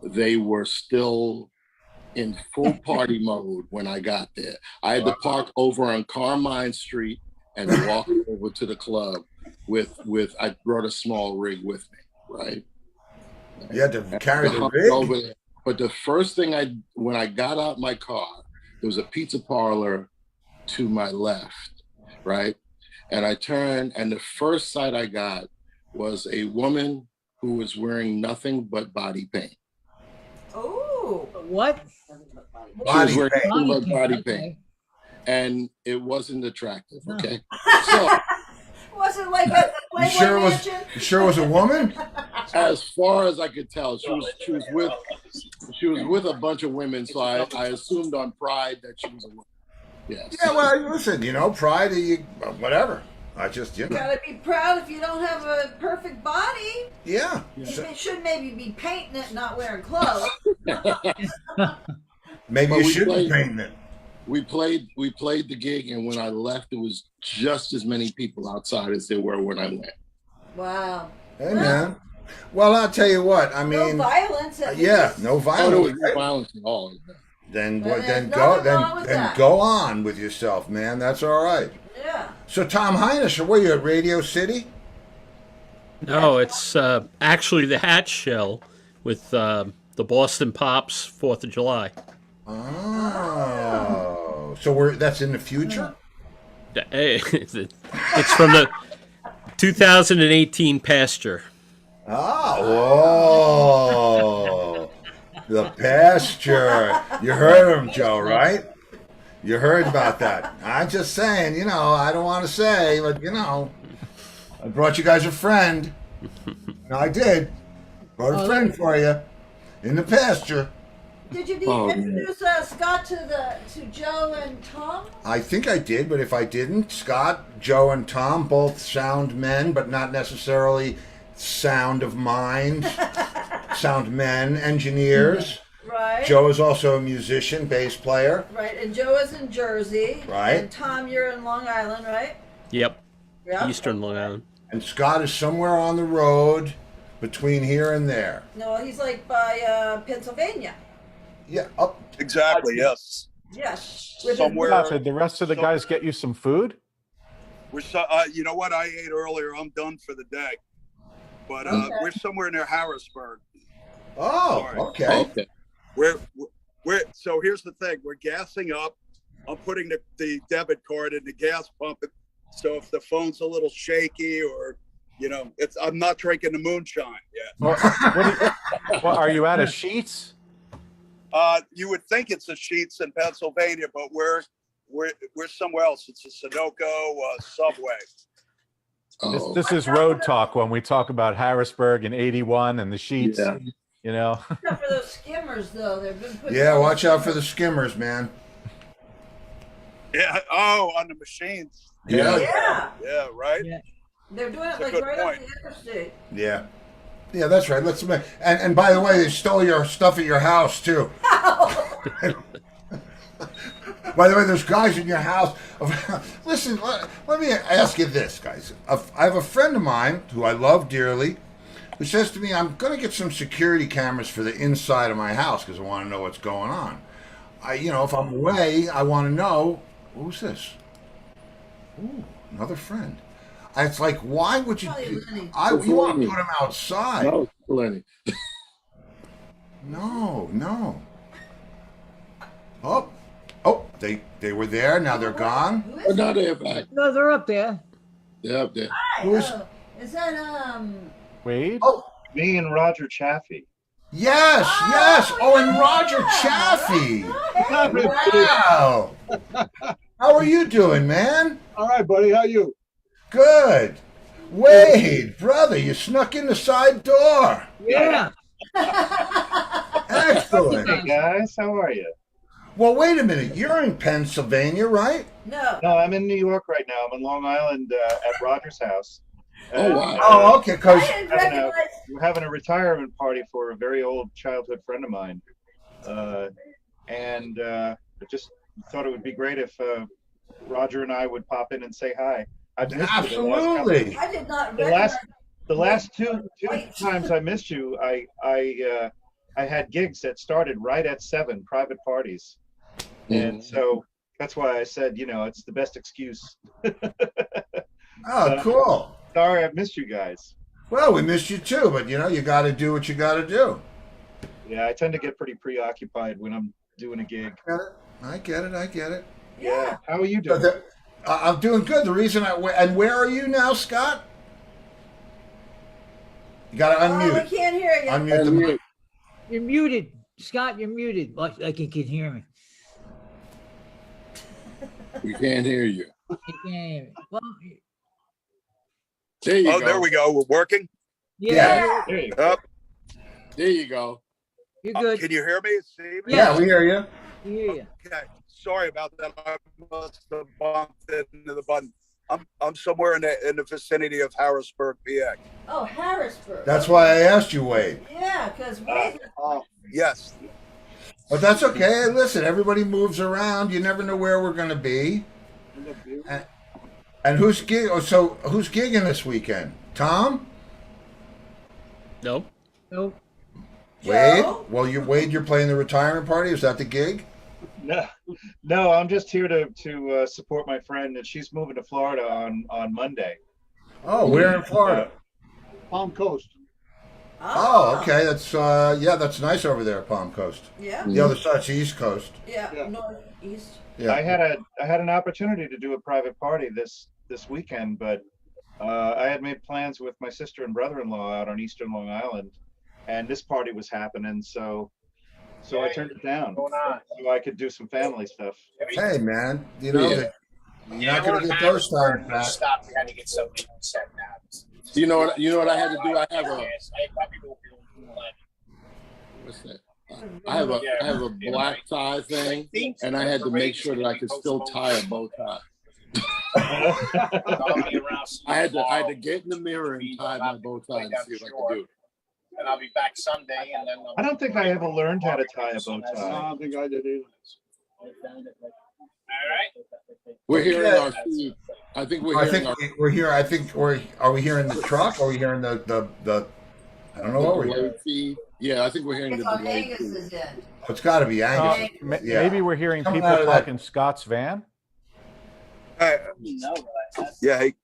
Speaker 3: they were still in full party mode when I got there. I had to park over on Carmine Street and walk over to the club with I brought a small rig with me, right?
Speaker 1: You had to carry the
Speaker 3: Over
Speaker 1: rig?
Speaker 3: there. But the first thing when I got out my car, there was a pizza parlor to my left, right? And I turned, and the first sight I got was a woman who was wearing nothing but body paint.
Speaker 2: Oh.
Speaker 5: What?
Speaker 3: She was wearing nothing but body paint.
Speaker 5: Okay.
Speaker 3: And it wasn't attractive, okay? So
Speaker 2: Was it like at the
Speaker 1: You
Speaker 2: Playboy
Speaker 1: sure
Speaker 2: Mansion?
Speaker 1: you sure it was a woman?
Speaker 3: as far as I could tell, she was with a bunch of women, so I assumed on Pride that she was a woman. Yes.
Speaker 1: Yeah, well, listen, Pride, whatever. I just,
Speaker 2: You gotta be proud if you don't have a perfect body.
Speaker 1: Yeah.
Speaker 2: You should maybe be painting it, not wearing clothes.
Speaker 1: Maybe
Speaker 3: But
Speaker 1: you
Speaker 3: we
Speaker 1: should be
Speaker 3: played-
Speaker 1: painting it.
Speaker 3: We played the gig, and when I left, it was just as many people outside as there were when I went.
Speaker 2: Wow.
Speaker 1: Hey, man. Well, I'll tell you what. I
Speaker 2: No
Speaker 1: mean,
Speaker 2: violence. At
Speaker 1: yeah,
Speaker 2: least.
Speaker 1: no
Speaker 3: Oh, there
Speaker 1: violence.
Speaker 3: was no violence at all.
Speaker 1: Then
Speaker 2: Well,
Speaker 1: then
Speaker 2: there's
Speaker 1: go
Speaker 2: nothing wrong with
Speaker 1: then
Speaker 2: that.
Speaker 1: go on with yourself, man. That's all right.
Speaker 2: Yeah.
Speaker 1: So Tom Heinisch, were you at Radio City?
Speaker 8: No, it's actually the Hatch Shell with the Boston Pops 4th of July.
Speaker 1: Oh, so that's in the future?
Speaker 8: It's from the 2018 pasture.
Speaker 1: Oh, the pasture. You heard him, Joe, right? You heard about that. I'm just saying, I don't want to say, but, I brought you guys a friend. No, I did. Brought a friend for you in the pasture.
Speaker 2: Did you introduce Scott to Joe and Tom?
Speaker 1: I think I did, but if I didn't, Scott, Joe, and Tom, both sound men, but not necessarily sound of mind. Sound men, engineers.
Speaker 2: Right.
Speaker 1: Joe is also a musician, bass player.
Speaker 2: Right, and Joe is in Jersey.
Speaker 1: Right.
Speaker 2: And Tom, you're in Long Island, right?
Speaker 8: Yep.
Speaker 2: Yeah.
Speaker 8: Eastern Long Island.
Speaker 1: And Scott is somewhere on the road between here and there.
Speaker 2: No, he's like by Pennsylvania.
Speaker 1: Yeah, up.
Speaker 4: Exactly. Yes.
Speaker 2: Yes.
Speaker 4: Somewhere.
Speaker 7: Did the rest of the guys get you some food?
Speaker 4: You know what? I ate earlier. I'm done for the day. But we're somewhere near Harrisburg.
Speaker 1: Oh,
Speaker 4: Sorry.
Speaker 1: okay.
Speaker 4: We're so here's the thing. We're gassing up. I'm putting the debit card in the gas pump. So if the phone's a little shaky or, I'm not drinking the moonshine yet.
Speaker 7: What, are you out of sheets?
Speaker 4: You would think it's a Sheetz in Pennsylvania, but we're somewhere else. It's a Sunoco Subway.
Speaker 3: Oh.
Speaker 7: This is road talk when we talk about Harrisburg and 81 and the sheets.
Speaker 3: Yeah.
Speaker 2: Except for those skimmers, though. They've been putting
Speaker 1: Yeah, watch out for the skimmers, man.
Speaker 4: Yeah. Oh, on the machines.
Speaker 1: Yeah.
Speaker 2: Yeah.
Speaker 4: Yeah. Right.
Speaker 5: Yeah.
Speaker 2: They're doing it
Speaker 4: That's a
Speaker 2: like
Speaker 4: good
Speaker 2: right
Speaker 4: point.
Speaker 2: off the interstate.
Speaker 1: Yeah. Yeah, that's right. And by the way, they stole your stuff at your house too. By the way, there's guys in your house. Listen, let me ask you this, guys. I have a friend of mine who I love dearly, who says to me, "I'm going to get some security cameras for the inside of my house because I want to know what's going on. If I'm away, I want to know who's this. Ooh, another friend." It's like, why would you?
Speaker 2: Probably Lenny.
Speaker 1: You want to put him outside?
Speaker 3: No, plenty.
Speaker 1: No. Oh, Oh, they were there. Now they're gone.
Speaker 2: Who
Speaker 3: But
Speaker 2: is
Speaker 3: now
Speaker 2: it?
Speaker 3: they're back.
Speaker 5: No, they're up there.
Speaker 3: They're up there.
Speaker 2: Hi,
Speaker 1: Who is-
Speaker 2: is that
Speaker 7: Wade?
Speaker 1: Oh,
Speaker 9: Me and Roger Chaffee.
Speaker 1: yes, yes. Oh, and Roger Chaffee. Wow. How are you doing, man?
Speaker 9: All right, buddy. How you?
Speaker 1: Good. Wade, brother, you snuck in the side door.
Speaker 5: Yeah.
Speaker 1: Excellent.
Speaker 9: Hey guys, how are you?
Speaker 1: Well, wait a minute. You're in Pennsylvania, right?
Speaker 2: No.
Speaker 9: No, I'm in New York right now. I'm in Long Island at Roger's house.
Speaker 3: Oh, wow.
Speaker 1: Oh, okay. Because
Speaker 2: I didn't
Speaker 9: Having a,
Speaker 2: recognize.
Speaker 9: we're having a retirement party for a very old childhood friend of mine, and I just thought it would be great if Roger and I would pop in and say hi. I've missed you the last couple-
Speaker 1: absolutely.
Speaker 2: I did not
Speaker 9: The
Speaker 2: recognize.
Speaker 9: last two
Speaker 2: Wait.
Speaker 9: times I missed you, I had gigs that started right at 7, private parties, and so that's why I said, it's the best excuse.
Speaker 1: Oh, cool.
Speaker 9: Sorry, I've missed you guys.
Speaker 1: Well, we missed you too, but you got to do what you got to do.
Speaker 9: Yeah, I tend to get pretty preoccupied when I'm doing a gig.
Speaker 1: I get it.
Speaker 2: Yeah.
Speaker 9: How are you
Speaker 1: But
Speaker 9: doing?
Speaker 1: I'm doing good. The reason and where are you now, Scott? You got to
Speaker 2: Oh, we
Speaker 1: unmute.
Speaker 2: can't hear you.
Speaker 1: Unmute the mic.
Speaker 5: You're muted. Scott, you're muted. Like you can hear me.
Speaker 3: We can't hear you.
Speaker 5: You can't hear me. Well,
Speaker 3: There you
Speaker 4: Oh,
Speaker 3: go.
Speaker 4: there we go. We're working.
Speaker 5: yeah,
Speaker 9: There you go.
Speaker 4: Up.
Speaker 3: There you go.
Speaker 5: you're good.
Speaker 4: Can you hear me? See me?
Speaker 1: Yeah, we hear you.
Speaker 5: We hear you.
Speaker 4: Okay. Sorry about that. I must have bumped into the button. I'm somewhere in the vicinity of Harrisburg, PA.
Speaker 2: Oh, Harrisburg.
Speaker 1: That's why I asked you, Wade.
Speaker 2: Yeah, because
Speaker 4: Yes.
Speaker 1: But that's okay. Hey, listen, everybody moves around. You never know where we're going to be. And who's who's gigging this weekend? Tom?
Speaker 8: No.
Speaker 5: Nope.
Speaker 1: Wade?
Speaker 2: Joe?
Speaker 1: Well, you're playing the retirement party. Is that the gig?
Speaker 9: No, I'm just here to support my friend, and she's moving to Florida on Monday.
Speaker 1: Oh, where in Florida?
Speaker 6: Palm Coast.
Speaker 1: Oh, okay. That's that's nice over there, Palm Coast.
Speaker 2: Yeah.
Speaker 1: The other side's the East Coast.
Speaker 2: Yeah.
Speaker 6: Yeah.
Speaker 2: Northeast.
Speaker 1: Yeah.
Speaker 9: I had an opportunity to do a private party this weekend, but I had made plans with my sister and brother-in-law out on Eastern Long Island, and this party was happening, so I turned it down so I could do some family stuff.
Speaker 1: Hey, man.
Speaker 3: Yeah.
Speaker 1: You're not going to get those times back.
Speaker 10: Stop. You had to get something set now.
Speaker 3: You know what I had to do? I have a what's that? I have a black tie thing, and I had to make sure that I could still tie a bow tie. I had to get in the mirror and tie my bow tie and see if I could do it.
Speaker 10: And I'll be back Sunday, and then
Speaker 9: I don't think I ever learned how to tie a bow
Speaker 6: I
Speaker 9: tie.
Speaker 6: don't think I did either.
Speaker 10: all right.
Speaker 3: We're hearing our food. I think we're
Speaker 1: I
Speaker 3: hearing
Speaker 1: think
Speaker 3: our
Speaker 1: we're here. I think are we here in the truck? Or are we here in the I don't know what we're hearing.
Speaker 3: delayed feed. Yeah, I think we're hearing
Speaker 2: It's
Speaker 3: the
Speaker 2: on
Speaker 3: delayed
Speaker 2: Angus'
Speaker 3: feed.
Speaker 2: end.
Speaker 1: It's got to be Angus. Yeah.
Speaker 7: Maybe we're hearing
Speaker 1: Coming
Speaker 7: people
Speaker 1: out of that-
Speaker 7: talking Scott's van.
Speaker 4: Yeah. Hey.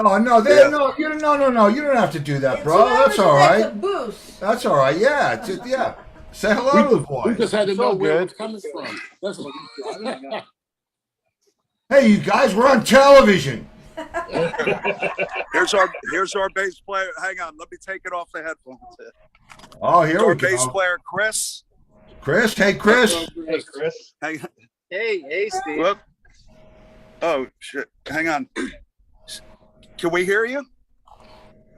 Speaker 1: Oh no,
Speaker 4: Yeah.
Speaker 1: no, no. You don't have to do that,
Speaker 2: It's
Speaker 1: bro.
Speaker 2: whoever
Speaker 1: That's all
Speaker 2: gets a
Speaker 1: right.
Speaker 2: boost.
Speaker 1: That's all right. Yeah, yeah. Say hello to the
Speaker 3: We
Speaker 1: boys.
Speaker 3: just had to
Speaker 7: So
Speaker 3: know where
Speaker 7: good.
Speaker 3: it's coming from. That's what
Speaker 1: Hey, you guys, we're on television.
Speaker 4: Here's our bass player. Hang on. Let me take it off the headphones.
Speaker 1: Oh, here
Speaker 4: Our
Speaker 1: we
Speaker 4: bass
Speaker 1: go.
Speaker 4: player, Chris.
Speaker 1: Chris, hey, Chris.
Speaker 9: Hey, Chris.
Speaker 4: Hang on.
Speaker 10: Hey, Steve.
Speaker 4: Whoop. Oh shit! Hang on. Can we hear you?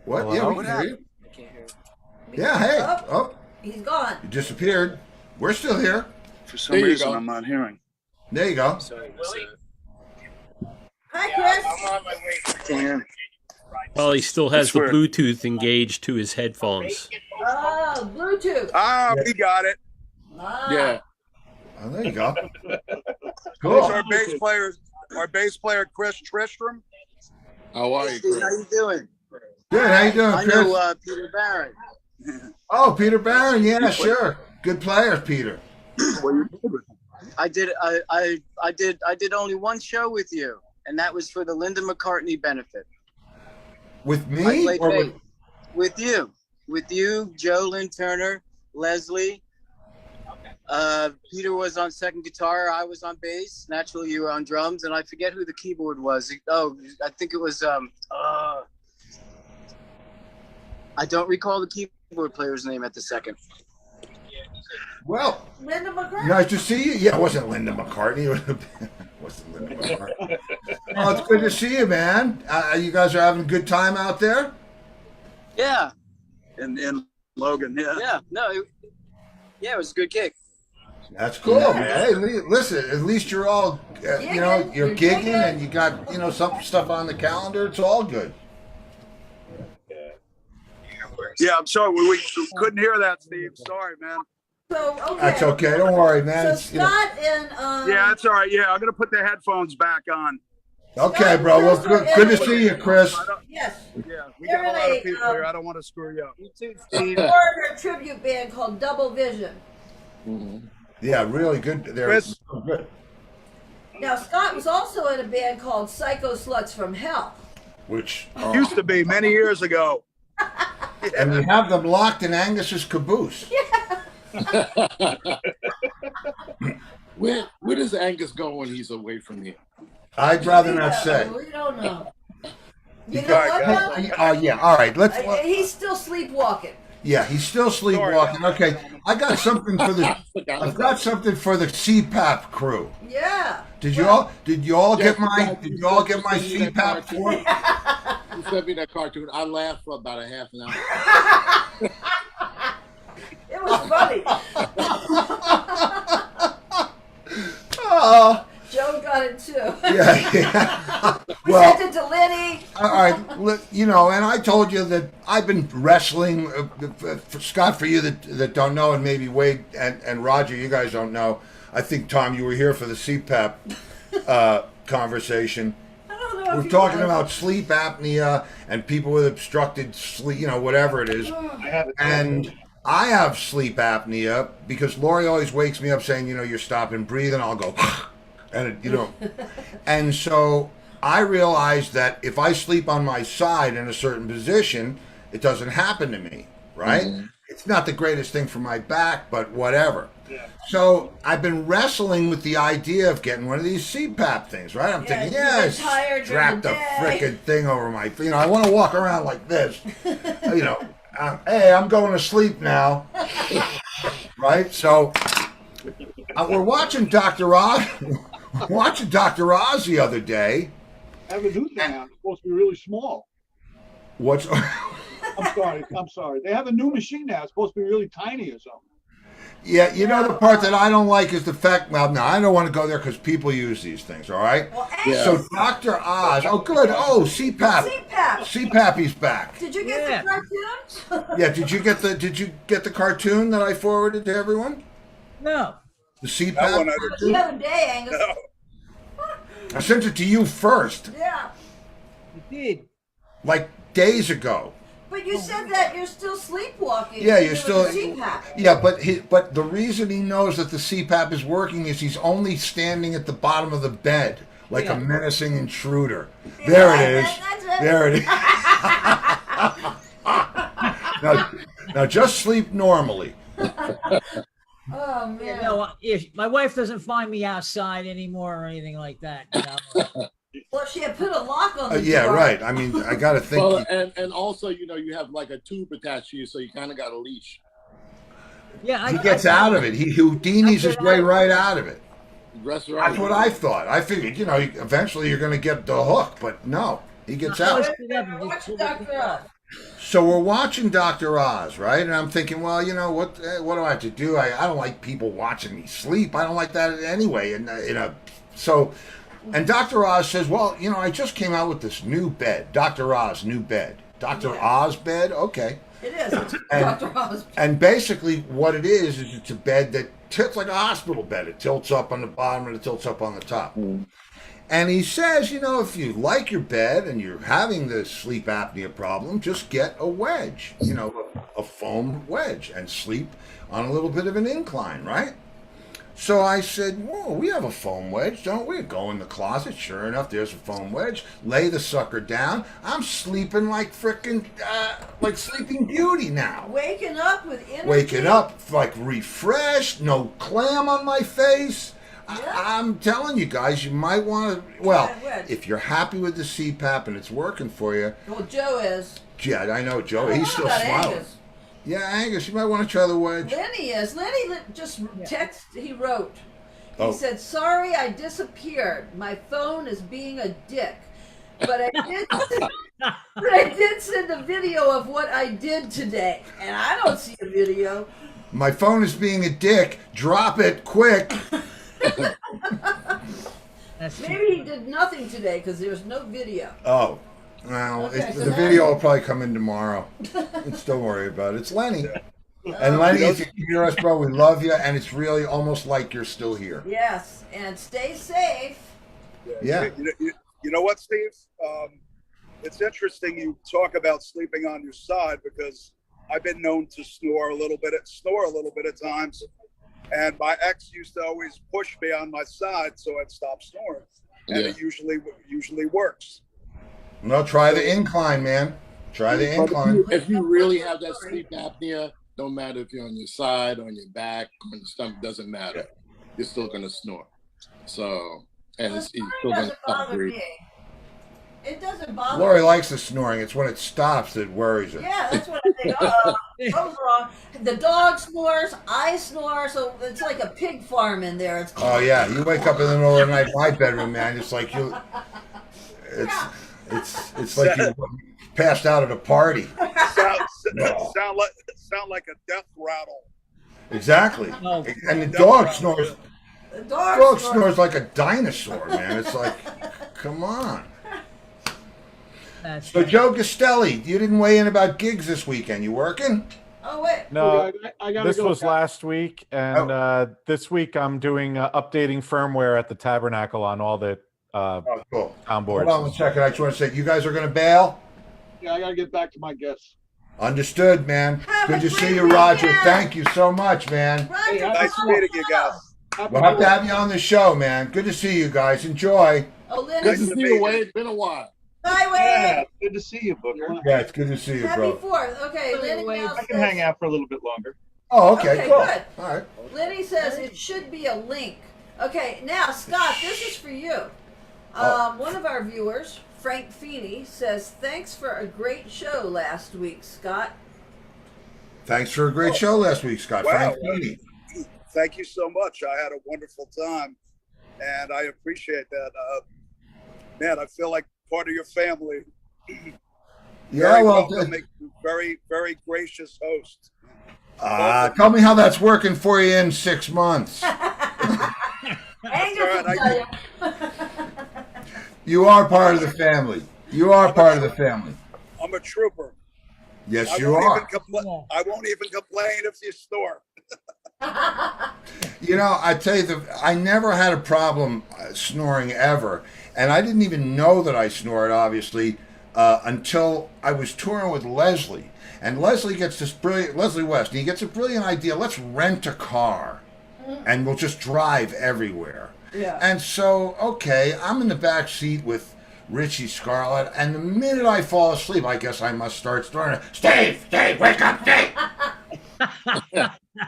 Speaker 1: What?
Speaker 7: Hello?
Speaker 1: Yeah, we
Speaker 4: What
Speaker 1: can hear you.
Speaker 10: I can't hear.
Speaker 1: Yeah, hey. Oh,
Speaker 2: He's gone.
Speaker 1: you disappeared. We're still here.
Speaker 4: For some
Speaker 3: There you
Speaker 4: reason,
Speaker 3: go.
Speaker 4: I'm not hearing.
Speaker 1: There you go.
Speaker 10: Sorry,
Speaker 2: Hi,
Speaker 10: yeah,
Speaker 2: Chris.
Speaker 10: I'm on my way.
Speaker 8: Well, he still has
Speaker 4: That's
Speaker 8: the
Speaker 4: weird.
Speaker 8: Bluetooth engaged to his headphones.
Speaker 2: Oh, Bluetooth.
Speaker 4: Ah, we got it.
Speaker 2: Ah.
Speaker 3: yeah.
Speaker 1: Oh, there you go.
Speaker 4: It's
Speaker 1: Cool.
Speaker 4: our bass player, Chris Tristram.
Speaker 3: How are you,
Speaker 10: Steve, how
Speaker 3: Chris?
Speaker 10: you doing?
Speaker 1: Good. How you doing,
Speaker 10: I
Speaker 1: Chris?
Speaker 10: know Peter Barron.
Speaker 1: Oh, Peter Barron. Yeah, sure. Good player, Peter.
Speaker 10: I did only one show with you, and that was for the Linda McCartney benefit.
Speaker 1: With
Speaker 10: I
Speaker 1: me?
Speaker 10: played
Speaker 1: Or
Speaker 10: bass with you, Joe Lynn Turner, Leslie, Peter was on second guitar. I was on bass. Naturally, you were on drums, and I forget who the keyboard was. Oh, I think it was. I don't recall the keyboard player's name at the second.
Speaker 1: Well,
Speaker 2: Linda McGrath.
Speaker 1: nice to see you. Yeah, it wasn't Linda McCartney. It wasn't Linda McCartney. Oh, it's good to see you, man. You guys are having a good time out there?
Speaker 10: Yeah.
Speaker 4: In Logan, yeah.
Speaker 10: Yeah. No. It was a good gig.
Speaker 1: That's cool, man. Hey, listen, at least you're all, you're gigging and you got, some stuff on the calendar. It's all good.
Speaker 4: Yeah, I'm sorry. We couldn't hear that, Steve. Sorry, man.
Speaker 2: So, okay.
Speaker 1: That's okay. Don't worry, man.
Speaker 2: So Scott and
Speaker 4: yeah, that's all right. Yeah, I'm gonna put the headphones back on.
Speaker 1: Okay, bro. Well, good to see you, Chris.
Speaker 2: Yes.
Speaker 4: Yeah, we got a lot of people here. I don't want to screw you up.
Speaker 10: You too, Steve.
Speaker 2: Foreigner tribute band called Double Vision.
Speaker 1: Mm-hmm. Yeah, really good. They're
Speaker 4: Chris.
Speaker 1: good.
Speaker 2: Now Scott was also in a band called Psycho Sluts from Hell.
Speaker 1: Which
Speaker 4: Used to be many years ago.
Speaker 1: And we have them locked in Angus's caboose.
Speaker 3: Where does Angus go when he's away from here?
Speaker 1: I'd rather not say.
Speaker 2: We don't know. You know
Speaker 4: got
Speaker 2: what?
Speaker 4: it.
Speaker 2: Though?
Speaker 1: Yeah. All right.
Speaker 2: He's still sleepwalking.
Speaker 1: Yeah, he's still sleepwalking. Okay, I got something for the. I've got something for the CPAP crew.
Speaker 2: Yeah.
Speaker 1: Did you all get my CPAP form?
Speaker 3: You sent me that cartoon. I laughed for about a half an hour.
Speaker 2: It was funny.
Speaker 1: Oh.
Speaker 2: Joe got it too.
Speaker 1: Yeah.
Speaker 2: We
Speaker 1: Well,
Speaker 2: sent it to Lenny.
Speaker 1: all right, and I told you that I've been wrestling. Scott, for you that don't know, and maybe Wade and Roger, you guys don't know. I think, Tom, you were here for the CPAP conversation.
Speaker 2: I don't know.
Speaker 1: We're talking about sleep apnea and people with obstructed sleep, whatever it is.
Speaker 9: I have it.
Speaker 1: And I have sleep apnea because Lori always wakes me up saying, you're stopping breathing. I'll go, and and so I realized that if I sleep on my side in a certain position, it doesn't happen to me, right? Mm-hmm. It's not the greatest thing for my back, but whatever. Yeah. So I've been wrestling with the idea of getting one of these CPAP things, right? I'm thinking, strap the frickin' thing over my feet. I want to walk around like this. Hey, I'm going to sleep now. Right? So we're watching Dr. Oz. Watching Dr. Oz the other day.
Speaker 11: I have a new thing out. It's supposed to be really small.
Speaker 1: What's?
Speaker 11: I'm sorry. They have a new machine now. It's supposed to be really tiny or something.
Speaker 1: Yeah, the part that I don't like is the fact. Well, no, I don't want to go there because people use these things. All right.
Speaker 2: Well,
Speaker 1: So Dr. Oz. Oh, good. Oh, CPAP. CPAPy's back.
Speaker 2: Did you get the cartoon?
Speaker 1: Yeah. Did you get the cartoon that I forwarded to everyone?
Speaker 5: No.
Speaker 1: The CPAP.
Speaker 2: The other day, Angus.
Speaker 4: No.
Speaker 1: I sent it to you first.
Speaker 2: Yeah.
Speaker 5: You did.
Speaker 1: Like days ago.
Speaker 2: But you said that you're still sleepwalking.
Speaker 1: Yeah, you're still.
Speaker 2: CPAP.
Speaker 1: Yeah, but the reason he knows that the CPAP is working is he's only standing at the bottom of the bed like a menacing intruder. There it is. There it is. now just sleep normally.
Speaker 2: Oh man.
Speaker 5: My wife doesn't find me outside anymore or anything like that.
Speaker 2: Well, she had put a lock on the
Speaker 1: yeah,
Speaker 2: door.
Speaker 1: right. I mean, I got to think.
Speaker 3: Well, and also, you have like a tube attached to you, so you kind of got a leash.
Speaker 5: Yeah,
Speaker 1: he gets out of it. He Houdini's his way right out of it.
Speaker 3: That's right.
Speaker 1: That's what I thought. I figured, eventually you're going to get the hook, but no, he gets out.
Speaker 2: Watch Dr. Oz.
Speaker 1: So we're watching Dr. Oz, right? And I'm thinking, well, what do I have to do? I don't like people watching me sleep. I don't like that anyway. And And Dr. Oz says, well, I just came out with this new bed. Dr. Oz, new bed. Dr. Oz bed? Okay.
Speaker 2: It is. It's Dr. Oz.
Speaker 1: And basically what it is it's a bed that tilts like a hospital bed. It tilts up on the bottom and it tilts up on the top. Mm. And he says, if you like your bed and you're having the sleep apnea problem, just get a wedge, a foam wedge and sleep on a little bit of an incline, right? So I said, whoa, we have a foam wedge, don't we? Go in the closet. Sure enough, there's a foam wedge. Lay the sucker down. I'm sleeping like frickin', like Sleeping Beauty now.
Speaker 2: Waking up with energy.
Speaker 1: Waking up like refreshed, no clam on my face.
Speaker 2: Yeah.
Speaker 1: I'm telling you guys, you might want to. Well,
Speaker 2: Try a wedge.
Speaker 1: if you're happy with the CPAP and it's working for you,
Speaker 2: Well, Joe is.
Speaker 1: yeah, I know Joe.
Speaker 2: I don't
Speaker 1: He's
Speaker 2: know
Speaker 1: still
Speaker 2: about
Speaker 1: smiling.
Speaker 2: Angus.
Speaker 1: Yeah, Angus, you might want to try the wedge.
Speaker 2: Lenny is. Just text. He wrote. He
Speaker 1: Oh.
Speaker 2: said, "Sorry, I disappeared. My phone is being a dick, but I did. but I did send a video of what I did today, and I don't see a video."
Speaker 1: My phone is being a dick. Drop it quick.
Speaker 2: Maybe he did nothing today because there's no video.
Speaker 1: Oh, well,
Speaker 2: Okay, so
Speaker 1: the
Speaker 2: now-
Speaker 1: video will probably come in tomorrow. Don't worry about it. It's Lenny. And Lenny, if you can hear us, bro, we love you, and it's really almost like you're still here.
Speaker 2: Yes, and stay safe.
Speaker 1: Yeah.
Speaker 4: You know what, Steve? It's interesting you talk about sleeping on your side because I've been known to snore a little bit at times, and my ex used to always push me on my side so I'd stop snoring, and it usually works.
Speaker 1: No, try the incline, man. Try the
Speaker 3: But
Speaker 1: incline.
Speaker 3: if you really have that sleep apnea, don't matter if you're on your side, on your back, on your stomach, doesn't matter. You're still gonna snore. So, and you're still
Speaker 2: It
Speaker 3: gonna
Speaker 2: doesn't
Speaker 3: stop
Speaker 2: bother
Speaker 3: breathing.
Speaker 2: me. It doesn't bother
Speaker 1: Lori
Speaker 2: me.
Speaker 1: likes the snoring. It's when it stops that worries her.
Speaker 2: Yeah, that's what I think. Something's wrong. The dog snores, I snore, so it's like a pig farm in there. It's
Speaker 1: Oh yeah, you wake up in the middle of the night in my bedroom, man. It's like you. It's like you passed out at a party.
Speaker 4: Sound like a death rattle.
Speaker 1: Exactly.
Speaker 5: Oh.
Speaker 1: And the dog snores.
Speaker 2: The
Speaker 1: Dog snores like a dinosaur, man. It's like, come on.
Speaker 5: That's
Speaker 1: So Joe Castelli, you didn't weigh in about gigs this weekend. You working?
Speaker 2: Oh, wait.
Speaker 7: No,
Speaker 11: I gotta
Speaker 7: this
Speaker 11: go.
Speaker 7: was last week, and this week I'm doing updating firmware at the Tabernacle on all the
Speaker 1: Oh, cool.
Speaker 7: on boards.
Speaker 1: Hold on one second. I just want to say, you guys are going to bail?
Speaker 11: Yeah, I gotta get back to my guests.
Speaker 1: Understood, man.
Speaker 2: Have
Speaker 1: Good
Speaker 2: a
Speaker 1: to
Speaker 2: great
Speaker 1: see you, Roger.
Speaker 2: weekend.
Speaker 1: Thank you so much, man.
Speaker 2: Roger,
Speaker 4: Nice meeting you guys.
Speaker 1: We'll have to have you on the show, man. Good to see you guys. Enjoy.
Speaker 2: Oh,
Speaker 3: Good
Speaker 2: Lenny.
Speaker 3: to see you, Wade. It's been a while.
Speaker 2: Bye,
Speaker 11: Yeah,
Speaker 2: Wade.
Speaker 11: good to see you, Booker.
Speaker 1: Yeah, it's good to see you,
Speaker 2: Happy
Speaker 1: bro.
Speaker 2: 4th. Okay, Lenny now
Speaker 11: I can hang out for a little bit longer.
Speaker 1: Oh, okay,
Speaker 2: Okay,
Speaker 1: cool.
Speaker 2: good.
Speaker 1: All right.
Speaker 2: Lenny says it should be a link. Okay, now, Scott, this is for you. One of our viewers, Frank Feeney, says, "Thanks for a great show last week, Scott."
Speaker 1: Thanks for a great show last week, Scott.
Speaker 4: Wow.
Speaker 1: Frank Feeney.
Speaker 4: Thank you so much. I had a wonderful time, and I appreciate that. Man, I feel like part of your family.
Speaker 1: Yeah,
Speaker 4: Very
Speaker 1: well,
Speaker 4: welcoming, very, very gracious host.
Speaker 1: tell me how that's working for you in 6 months.
Speaker 2: Angus
Speaker 4: all
Speaker 2: will
Speaker 4: right,
Speaker 2: tell you.
Speaker 1: You are part of the family. You are part of the family.
Speaker 4: I'm a trooper.
Speaker 1: Yes,
Speaker 4: I
Speaker 1: you
Speaker 4: won't
Speaker 1: are.
Speaker 4: I won't even complain if you snore.
Speaker 1: You know, I tell you, I never had a problem snoring ever, and I didn't even know that I snored, obviously, until I was touring with Leslie. And Leslie gets this brilliant, Leslie West, and he gets a brilliant idea. Let's rent a car, and we'll just drive everywhere.
Speaker 2: Yeah.
Speaker 1: And so, okay, I'm in the back seat with Richie Scarlett, and the minute I fall asleep, I guess I must start snoring. Steve, wake up, Steve!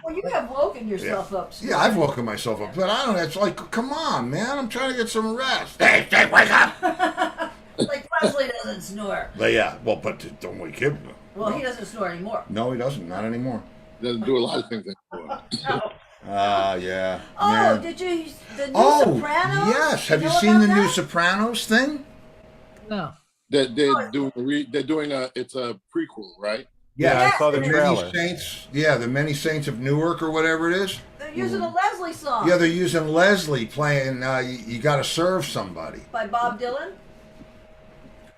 Speaker 2: Well, you have woken yourself up.
Speaker 1: Yeah, I've woken myself up, but I don't. It's like, come on, man, I'm trying to get some rest. Steve, wake up!
Speaker 2: Like Leslie doesn't snore.
Speaker 1: But yeah, well, but don't wake him.
Speaker 2: Well, he doesn't snore anymore.
Speaker 1: No, he doesn't. Not anymore.
Speaker 3: Doesn't do a lot of things anymore.
Speaker 1: Yeah.
Speaker 2: Oh,
Speaker 1: man.
Speaker 2: did you the new
Speaker 1: Oh,
Speaker 2: Sopranos?
Speaker 1: yes. Have you
Speaker 2: know
Speaker 1: seen the
Speaker 2: about
Speaker 1: new
Speaker 2: that?
Speaker 1: Sopranos thing?
Speaker 5: no.
Speaker 3: They're doing it's a prequel, right?
Speaker 1: Yeah,
Speaker 7: I saw the
Speaker 1: Many
Speaker 7: trailer.
Speaker 1: Saints. Yeah, the Many Saints of Newark or whatever it is.
Speaker 2: They're using a Leslie song
Speaker 1: Yeah, they're using Leslie playing. You got to serve somebody.
Speaker 2: by Bob Dylan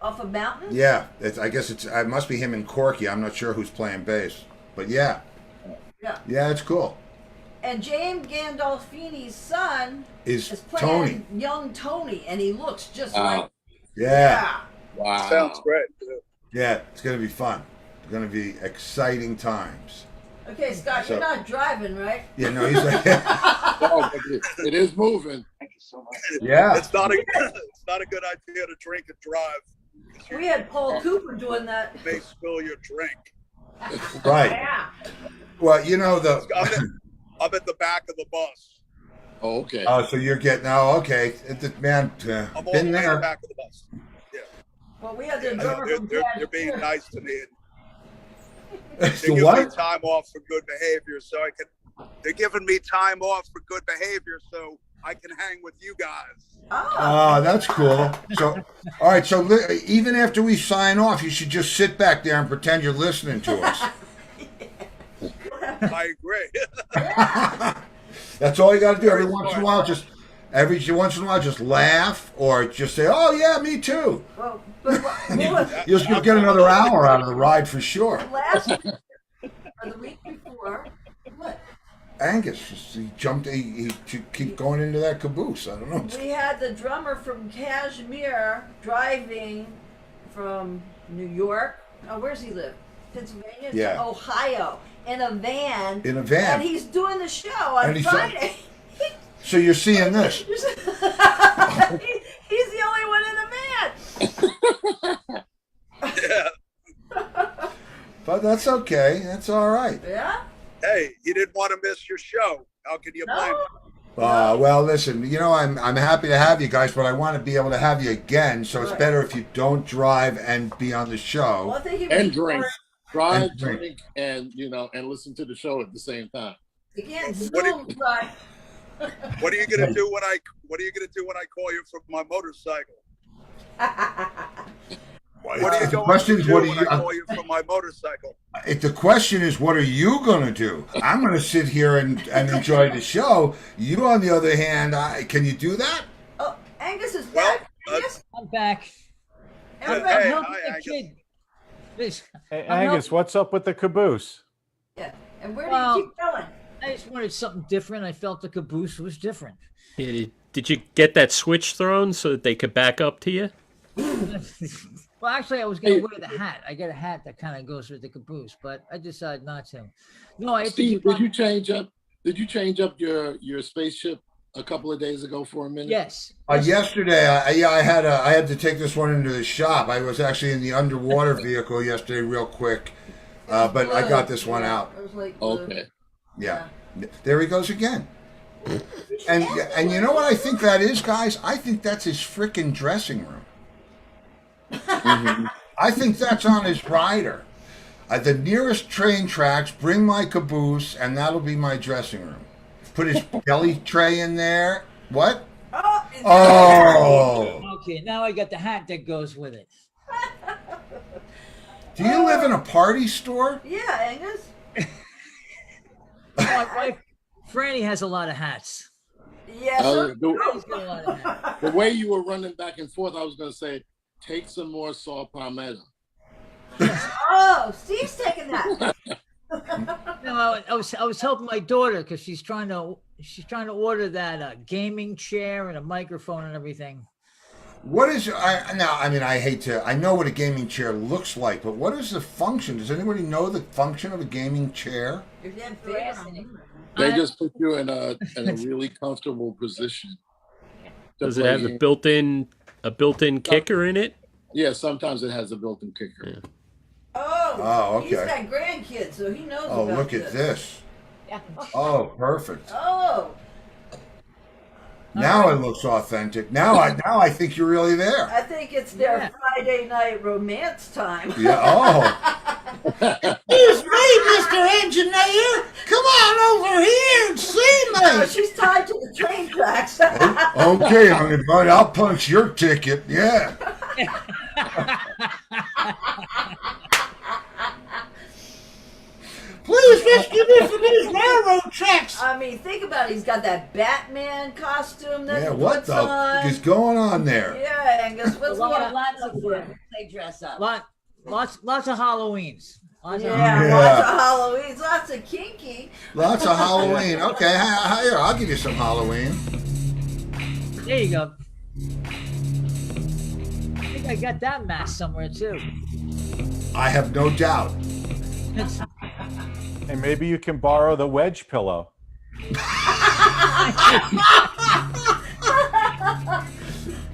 Speaker 2: off of Mountain.
Speaker 1: Yeah, I guess it must be him and Corky. I'm not sure who's playing bass, but yeah,
Speaker 2: Yeah.
Speaker 1: it's cool.
Speaker 2: And James Gandolfini's son
Speaker 1: Is
Speaker 2: is playing
Speaker 1: Tony?
Speaker 2: young Tony, and he looks just like.
Speaker 1: Yeah,
Speaker 3: Wow.
Speaker 4: Sounds great.
Speaker 1: yeah, it's gonna be fun. It's gonna be exciting times.
Speaker 2: Okay, Scott, you're not driving, right?
Speaker 1: Yeah, no, he's like,
Speaker 3: Oh, but it is moving.
Speaker 9: Thank you so much.
Speaker 1: yeah.
Speaker 4: It's not a good idea to drink and drive.
Speaker 2: We had Paul Cooper doing that.
Speaker 4: You may spill your drink.
Speaker 1: Right.
Speaker 2: Yeah.
Speaker 1: Well, you know
Speaker 4: I'm at the back of the bus.
Speaker 3: Oh, okay.
Speaker 1: Oh, so you're getting? Oh, okay. Man,
Speaker 4: I'm all the
Speaker 1: been
Speaker 4: way in the
Speaker 1: there.
Speaker 4: back of the bus. Yeah.
Speaker 2: Well, we had the drummer from
Speaker 4: They're being nice to me.
Speaker 1: It's
Speaker 4: They
Speaker 1: the
Speaker 4: give me
Speaker 1: what?
Speaker 4: time off for good behavior, so I can. They're giving me time off for good behavior, so I can hang with you guys.
Speaker 1: Oh, that's cool. So, all right. So even after we sign off, you should just sit back there and pretend you're listening to us.
Speaker 4: I agree.
Speaker 1: That's all you got to do. Every once in a while, just laugh or just say, "Oh yeah, me too."
Speaker 2: Well, but
Speaker 1: You'll get another hour out of the ride for sure.
Speaker 2: last week or the week before, what?
Speaker 1: Angus, he jumped. He keep going into that caboose. I don't know.
Speaker 2: We had the drummer from Kashmir driving from New York. Oh, where's he live? Pennsylvania
Speaker 1: Yeah.
Speaker 2: to Ohio in a van.
Speaker 1: In a van.
Speaker 2: And he's doing the show on
Speaker 1: And he's
Speaker 2: Friday.
Speaker 1: So you're seeing this.
Speaker 2: He's the only one in the van.
Speaker 4: Yeah.
Speaker 1: But that's okay. That's all right.
Speaker 2: Yeah?
Speaker 4: Hey, you didn't want to miss your show. How can you blame me?
Speaker 1: Well, listen. You know, I'm happy to have you guys, but I want to be able to have you again. So it's
Speaker 2: Right.
Speaker 1: better if you don't drive and be on the show.
Speaker 2: Well, I think he
Speaker 3: And
Speaker 2: was
Speaker 3: drink.
Speaker 2: more-
Speaker 3: Try
Speaker 1: And
Speaker 3: and drink and and listen to the show at the same time.
Speaker 2: Again,
Speaker 4: What
Speaker 2: Zoom drive.
Speaker 4: What are you gonna do when I call you from my motorcycle? What are you
Speaker 1: The
Speaker 4: going
Speaker 1: question
Speaker 4: to
Speaker 1: is,
Speaker 4: do
Speaker 1: what are
Speaker 4: when
Speaker 1: you?
Speaker 4: I call you from my motorcycle?
Speaker 1: The question is, what are you going to do? I'm going to sit here and enjoy the show. You, on the other hand, can you do that?
Speaker 2: Oh, Angus is
Speaker 4: Well,
Speaker 2: back. Angus?
Speaker 5: I'm back.
Speaker 2: I'm
Speaker 4: hey,
Speaker 2: back.
Speaker 4: hey,
Speaker 5: Help
Speaker 4: hi,
Speaker 5: the
Speaker 4: Angus.
Speaker 5: kid. This,
Speaker 7: Hey,
Speaker 5: I'm
Speaker 7: Angus, what's up with the caboose?
Speaker 2: Yeah. And where do
Speaker 5: Well-
Speaker 2: you keep going?
Speaker 5: I just wanted something different. I felt the caboose was different.
Speaker 8: Yeah, did you get that switch thrown so that they could back up to you?
Speaker 5: Well, actually, I was going to wear the hat. I got a hat that kind of goes with the caboose, but I decided not to. No, I had to
Speaker 3: Steve,
Speaker 5: keep
Speaker 3: did you
Speaker 5: on-
Speaker 3: change up? Did you change up your spaceship a couple of days ago for a minute?
Speaker 5: Yes.
Speaker 1: Yesterday, I had to take this one into the shop. I was actually in the underwater vehicle yesterday, real quick, but I got this one out.
Speaker 2: It was like
Speaker 3: Okay.
Speaker 1: Yeah, there he goes again. And you know what I think that is, guys? I think that's his frickin' dressing room. I think that's on his rider. The nearest train tracks, bring my caboose, and that'll be my dressing room. Put his belly tray in there. What? Oh!
Speaker 5: Okay, now I got the hat that goes with it.
Speaker 1: Do you live in a party store?
Speaker 2: Yeah, Angus.
Speaker 5: My wife, Franny, has a lot of hats.
Speaker 2: Yeah, so
Speaker 5: She's got a lot of hats.
Speaker 3: The way you were running back and forth, I was going to say, take some more saw palmetto.
Speaker 2: oh, Steve's taking that.
Speaker 5: No, I was helping my daughter because she's trying to order that gaming chair and a microphone and everything.
Speaker 1: What is I know what a gaming chair looks like, but what is the function? Does anybody know the function of a gaming chair?
Speaker 2: If you had favor on him.
Speaker 3: They just put you in a really comfortable position. to
Speaker 8: Does it
Speaker 3: play
Speaker 8: have
Speaker 3: games.
Speaker 8: a built-in kicker in it?
Speaker 3: Yeah, sometimes it has a built-in kicker.
Speaker 8: Yeah.
Speaker 1: Oh, okay.
Speaker 2: He's got grandkids, so he knows
Speaker 1: Oh,
Speaker 2: about
Speaker 1: look at this.
Speaker 5: Yeah.
Speaker 1: Oh, perfect.
Speaker 2: Oh,
Speaker 1: Now it looks authentic. Now I think you're really there.
Speaker 2: I think it's their
Speaker 5: Yeah.
Speaker 2: Friday night romance time.
Speaker 1: Yeah. Oh. It's me, Mr. Engineer. Come on over here and see
Speaker 2: No,
Speaker 1: me.
Speaker 2: she's tied to the train tracks.
Speaker 1: Okay, honey, I'll punch your ticket. Yeah. Please rescue me from these railroad tracks.
Speaker 2: I mean, think about it. He's got that Batman costume that
Speaker 1: Yeah,
Speaker 2: he
Speaker 1: what
Speaker 2: puts
Speaker 1: the
Speaker 2: on.
Speaker 1: is going on there?
Speaker 2: Yeah, Angus, what's going on?
Speaker 12: Lots of fun. They dress up.
Speaker 5: Lots of Halloweens. Lots of
Speaker 2: Yeah,
Speaker 1: Yeah.
Speaker 2: lots of Halloweens, lots of kinky.
Speaker 1: Lots of Halloween. Okay, here, I'll give you some Halloween.
Speaker 5: There you go. I think I got that mask somewhere too.
Speaker 1: I have no doubt.
Speaker 5: It's,
Speaker 7: And maybe you can borrow the wedge pillow.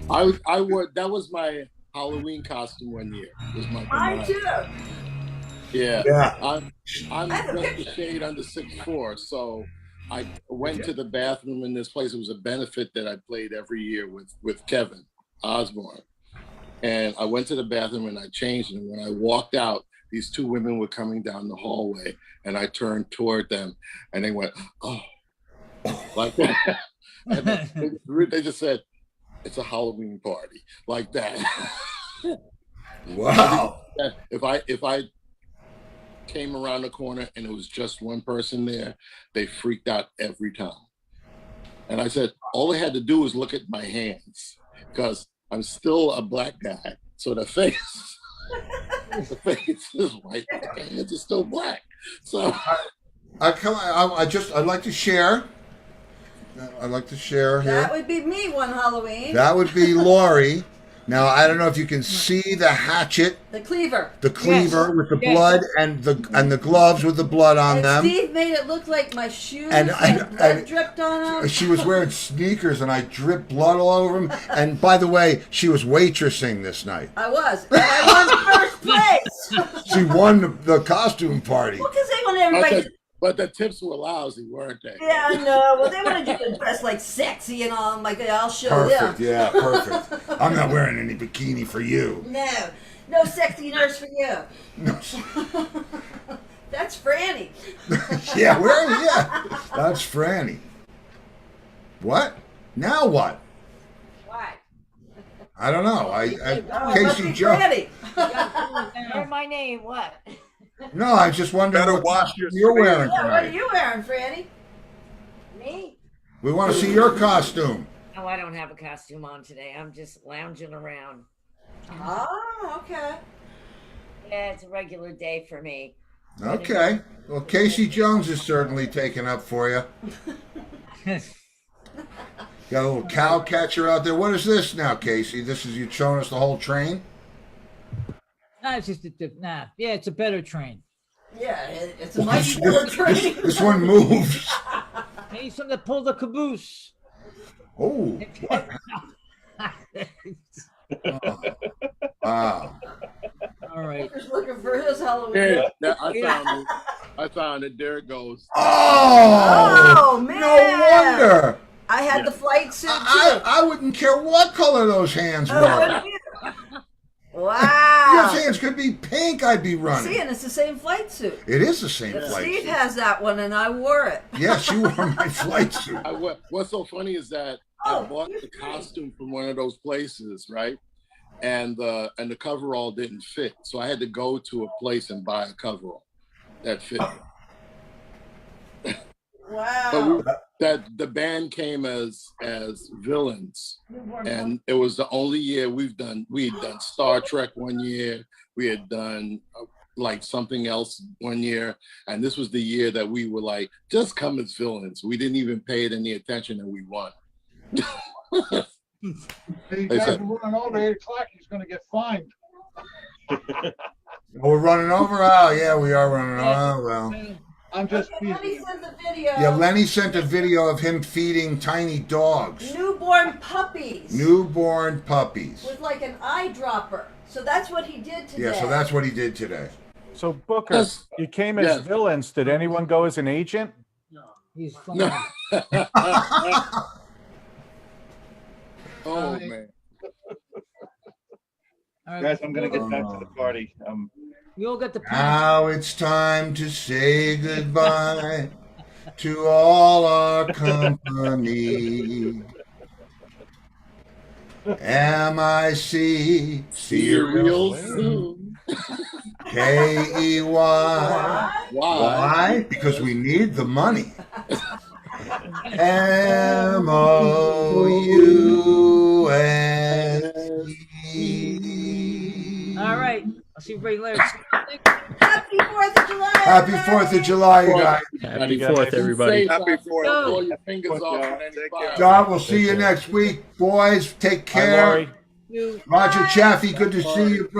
Speaker 3: I would. That was my Halloween costume one year. Was my
Speaker 2: Mine too.
Speaker 3: Yeah.
Speaker 1: Yeah.
Speaker 3: I'm just a shade under 6'4", so I went to the bathroom in this place. It was a benefit that I played every year with Kevin Osborne. And I went to the bathroom and I changed. And when I walked out, these two women were coming down the hallway, and I turned toward them, and they went, "Oh," like that. And they just said, "It's a Halloween party," like that.
Speaker 1: Wow.
Speaker 3: If I came around the corner and it was just one person there, they freaked out every time. And I said, all they had to do was look at my hands, because I'm still a black guy. So the face is white, but the hands are still black. So
Speaker 1: I'd like to share. I'd like to share here.
Speaker 2: That would be me one Halloween.
Speaker 1: That would be Lori. Now, I don't know if you can see the hatchet.
Speaker 2: The cleaver.
Speaker 1: The cleaver with the blood and the gloves with the blood on
Speaker 2: And
Speaker 1: them.
Speaker 2: Steve made it look like my shoes
Speaker 1: And
Speaker 2: blood dripped on them.
Speaker 1: She was wearing sneakers, and I dripped blood all over them. And by the way, she was waitressing this night.
Speaker 2: I was. And I won first place.
Speaker 1: She won the costume party.
Speaker 2: Well, because they want everybody.
Speaker 3: But the tips were lousy, weren't they?
Speaker 2: Yeah, I know. Well, they wanted you to dress like sexy and all. I'm like, I'll show
Speaker 1: Perfect,
Speaker 2: them.
Speaker 1: yeah, perfect. I'm not wearing any bikini for you.
Speaker 2: No sexy nurse for you.
Speaker 1: No.
Speaker 2: That's Franny.
Speaker 1: Yeah, that's Franny. What? Now what?
Speaker 2: What?
Speaker 1: I don't know. Casey Jones.
Speaker 12: Heard my name. What?
Speaker 1: No, I just wondering
Speaker 4: Better
Speaker 1: what
Speaker 4: wash your
Speaker 1: you're wearing
Speaker 2: Yeah, what are
Speaker 1: tonight.
Speaker 2: you wearing, Franny?
Speaker 12: Me?
Speaker 1: We want to see your costume.
Speaker 12: Oh, I don't have a costume on today. I'm just lounging around.
Speaker 2: Oh, okay.
Speaker 12: Yeah, it's a regular day for me.
Speaker 1: Okay. Well, Casey Jones is certainly taken up for you. Got a little cow catcher out there. What is this now, Casey? This is you showing us the whole train?
Speaker 5: No, it's just yeah, it's a better train.
Speaker 2: Yeah, it's a much better train.
Speaker 1: This one moves.
Speaker 5: He's from the pull the caboose.
Speaker 1: Oh, what? Wow.
Speaker 5: All right.
Speaker 2: Just looking for his Halloween.
Speaker 3: Yeah, I found it. There it goes.
Speaker 1: Oh,
Speaker 2: man.
Speaker 1: No wonder.
Speaker 2: I had the flight suit too.
Speaker 1: I wouldn't care what color those hands were.
Speaker 2: Wow.
Speaker 1: Those hands could be pink, I'd be running.
Speaker 2: See, and it's the same flight suit.
Speaker 1: It is the same flight
Speaker 2: Steve
Speaker 1: suit.
Speaker 2: has that one, and I wore it.
Speaker 1: Yes, you wore my flight suit.
Speaker 3: What's so funny is that I bought the costume from one of those places, right? And the coverall didn't fit, so I had to go to a place and buy a coverall that fit.
Speaker 2: Wow.
Speaker 3: But the band came as villains, and it was the only year we had done Star Trek one year. We had done like something else one year, and this was the year that we were like, just come as villains. We didn't even pay it any attention, and we won.
Speaker 11: You guys are running over 8 o'clock. He's going to get fined.
Speaker 1: We're running over? Oh, yeah, we are running over. Oh, well.
Speaker 11: I'm just
Speaker 2: Lenny sent the video.
Speaker 1: Yeah, Lenny sent a video of him feeding tiny dogs.
Speaker 2: Newborn puppies.
Speaker 1: Newborn puppies.
Speaker 2: With like an eyedropper. So that's what he did today.
Speaker 1: Yeah, so that's what he did today.
Speaker 7: So Booker, you came as villains. Did anyone go as an agent?
Speaker 5: He's fine.
Speaker 3: Oh man.
Speaker 9: Guys, I'm going to get back to the party.
Speaker 5: We all got the
Speaker 1: Now it's time to say goodbye to all our company. M-I-C, see you real soon. K-E-Y. Why? Because we need the money. M-O-U-S-E.
Speaker 5: All right. I'll see everybody later.
Speaker 2: Happy 4th of July.
Speaker 1: Happy 4th of July, you guys.
Speaker 8: Happy 4th, everybody.
Speaker 3: Happy 4th. Pull your fingers off.
Speaker 1: John, we'll see you next week. Boys, take care.
Speaker 7: Bye, Lori.
Speaker 1: Roger Chaffee, good to see you, brother.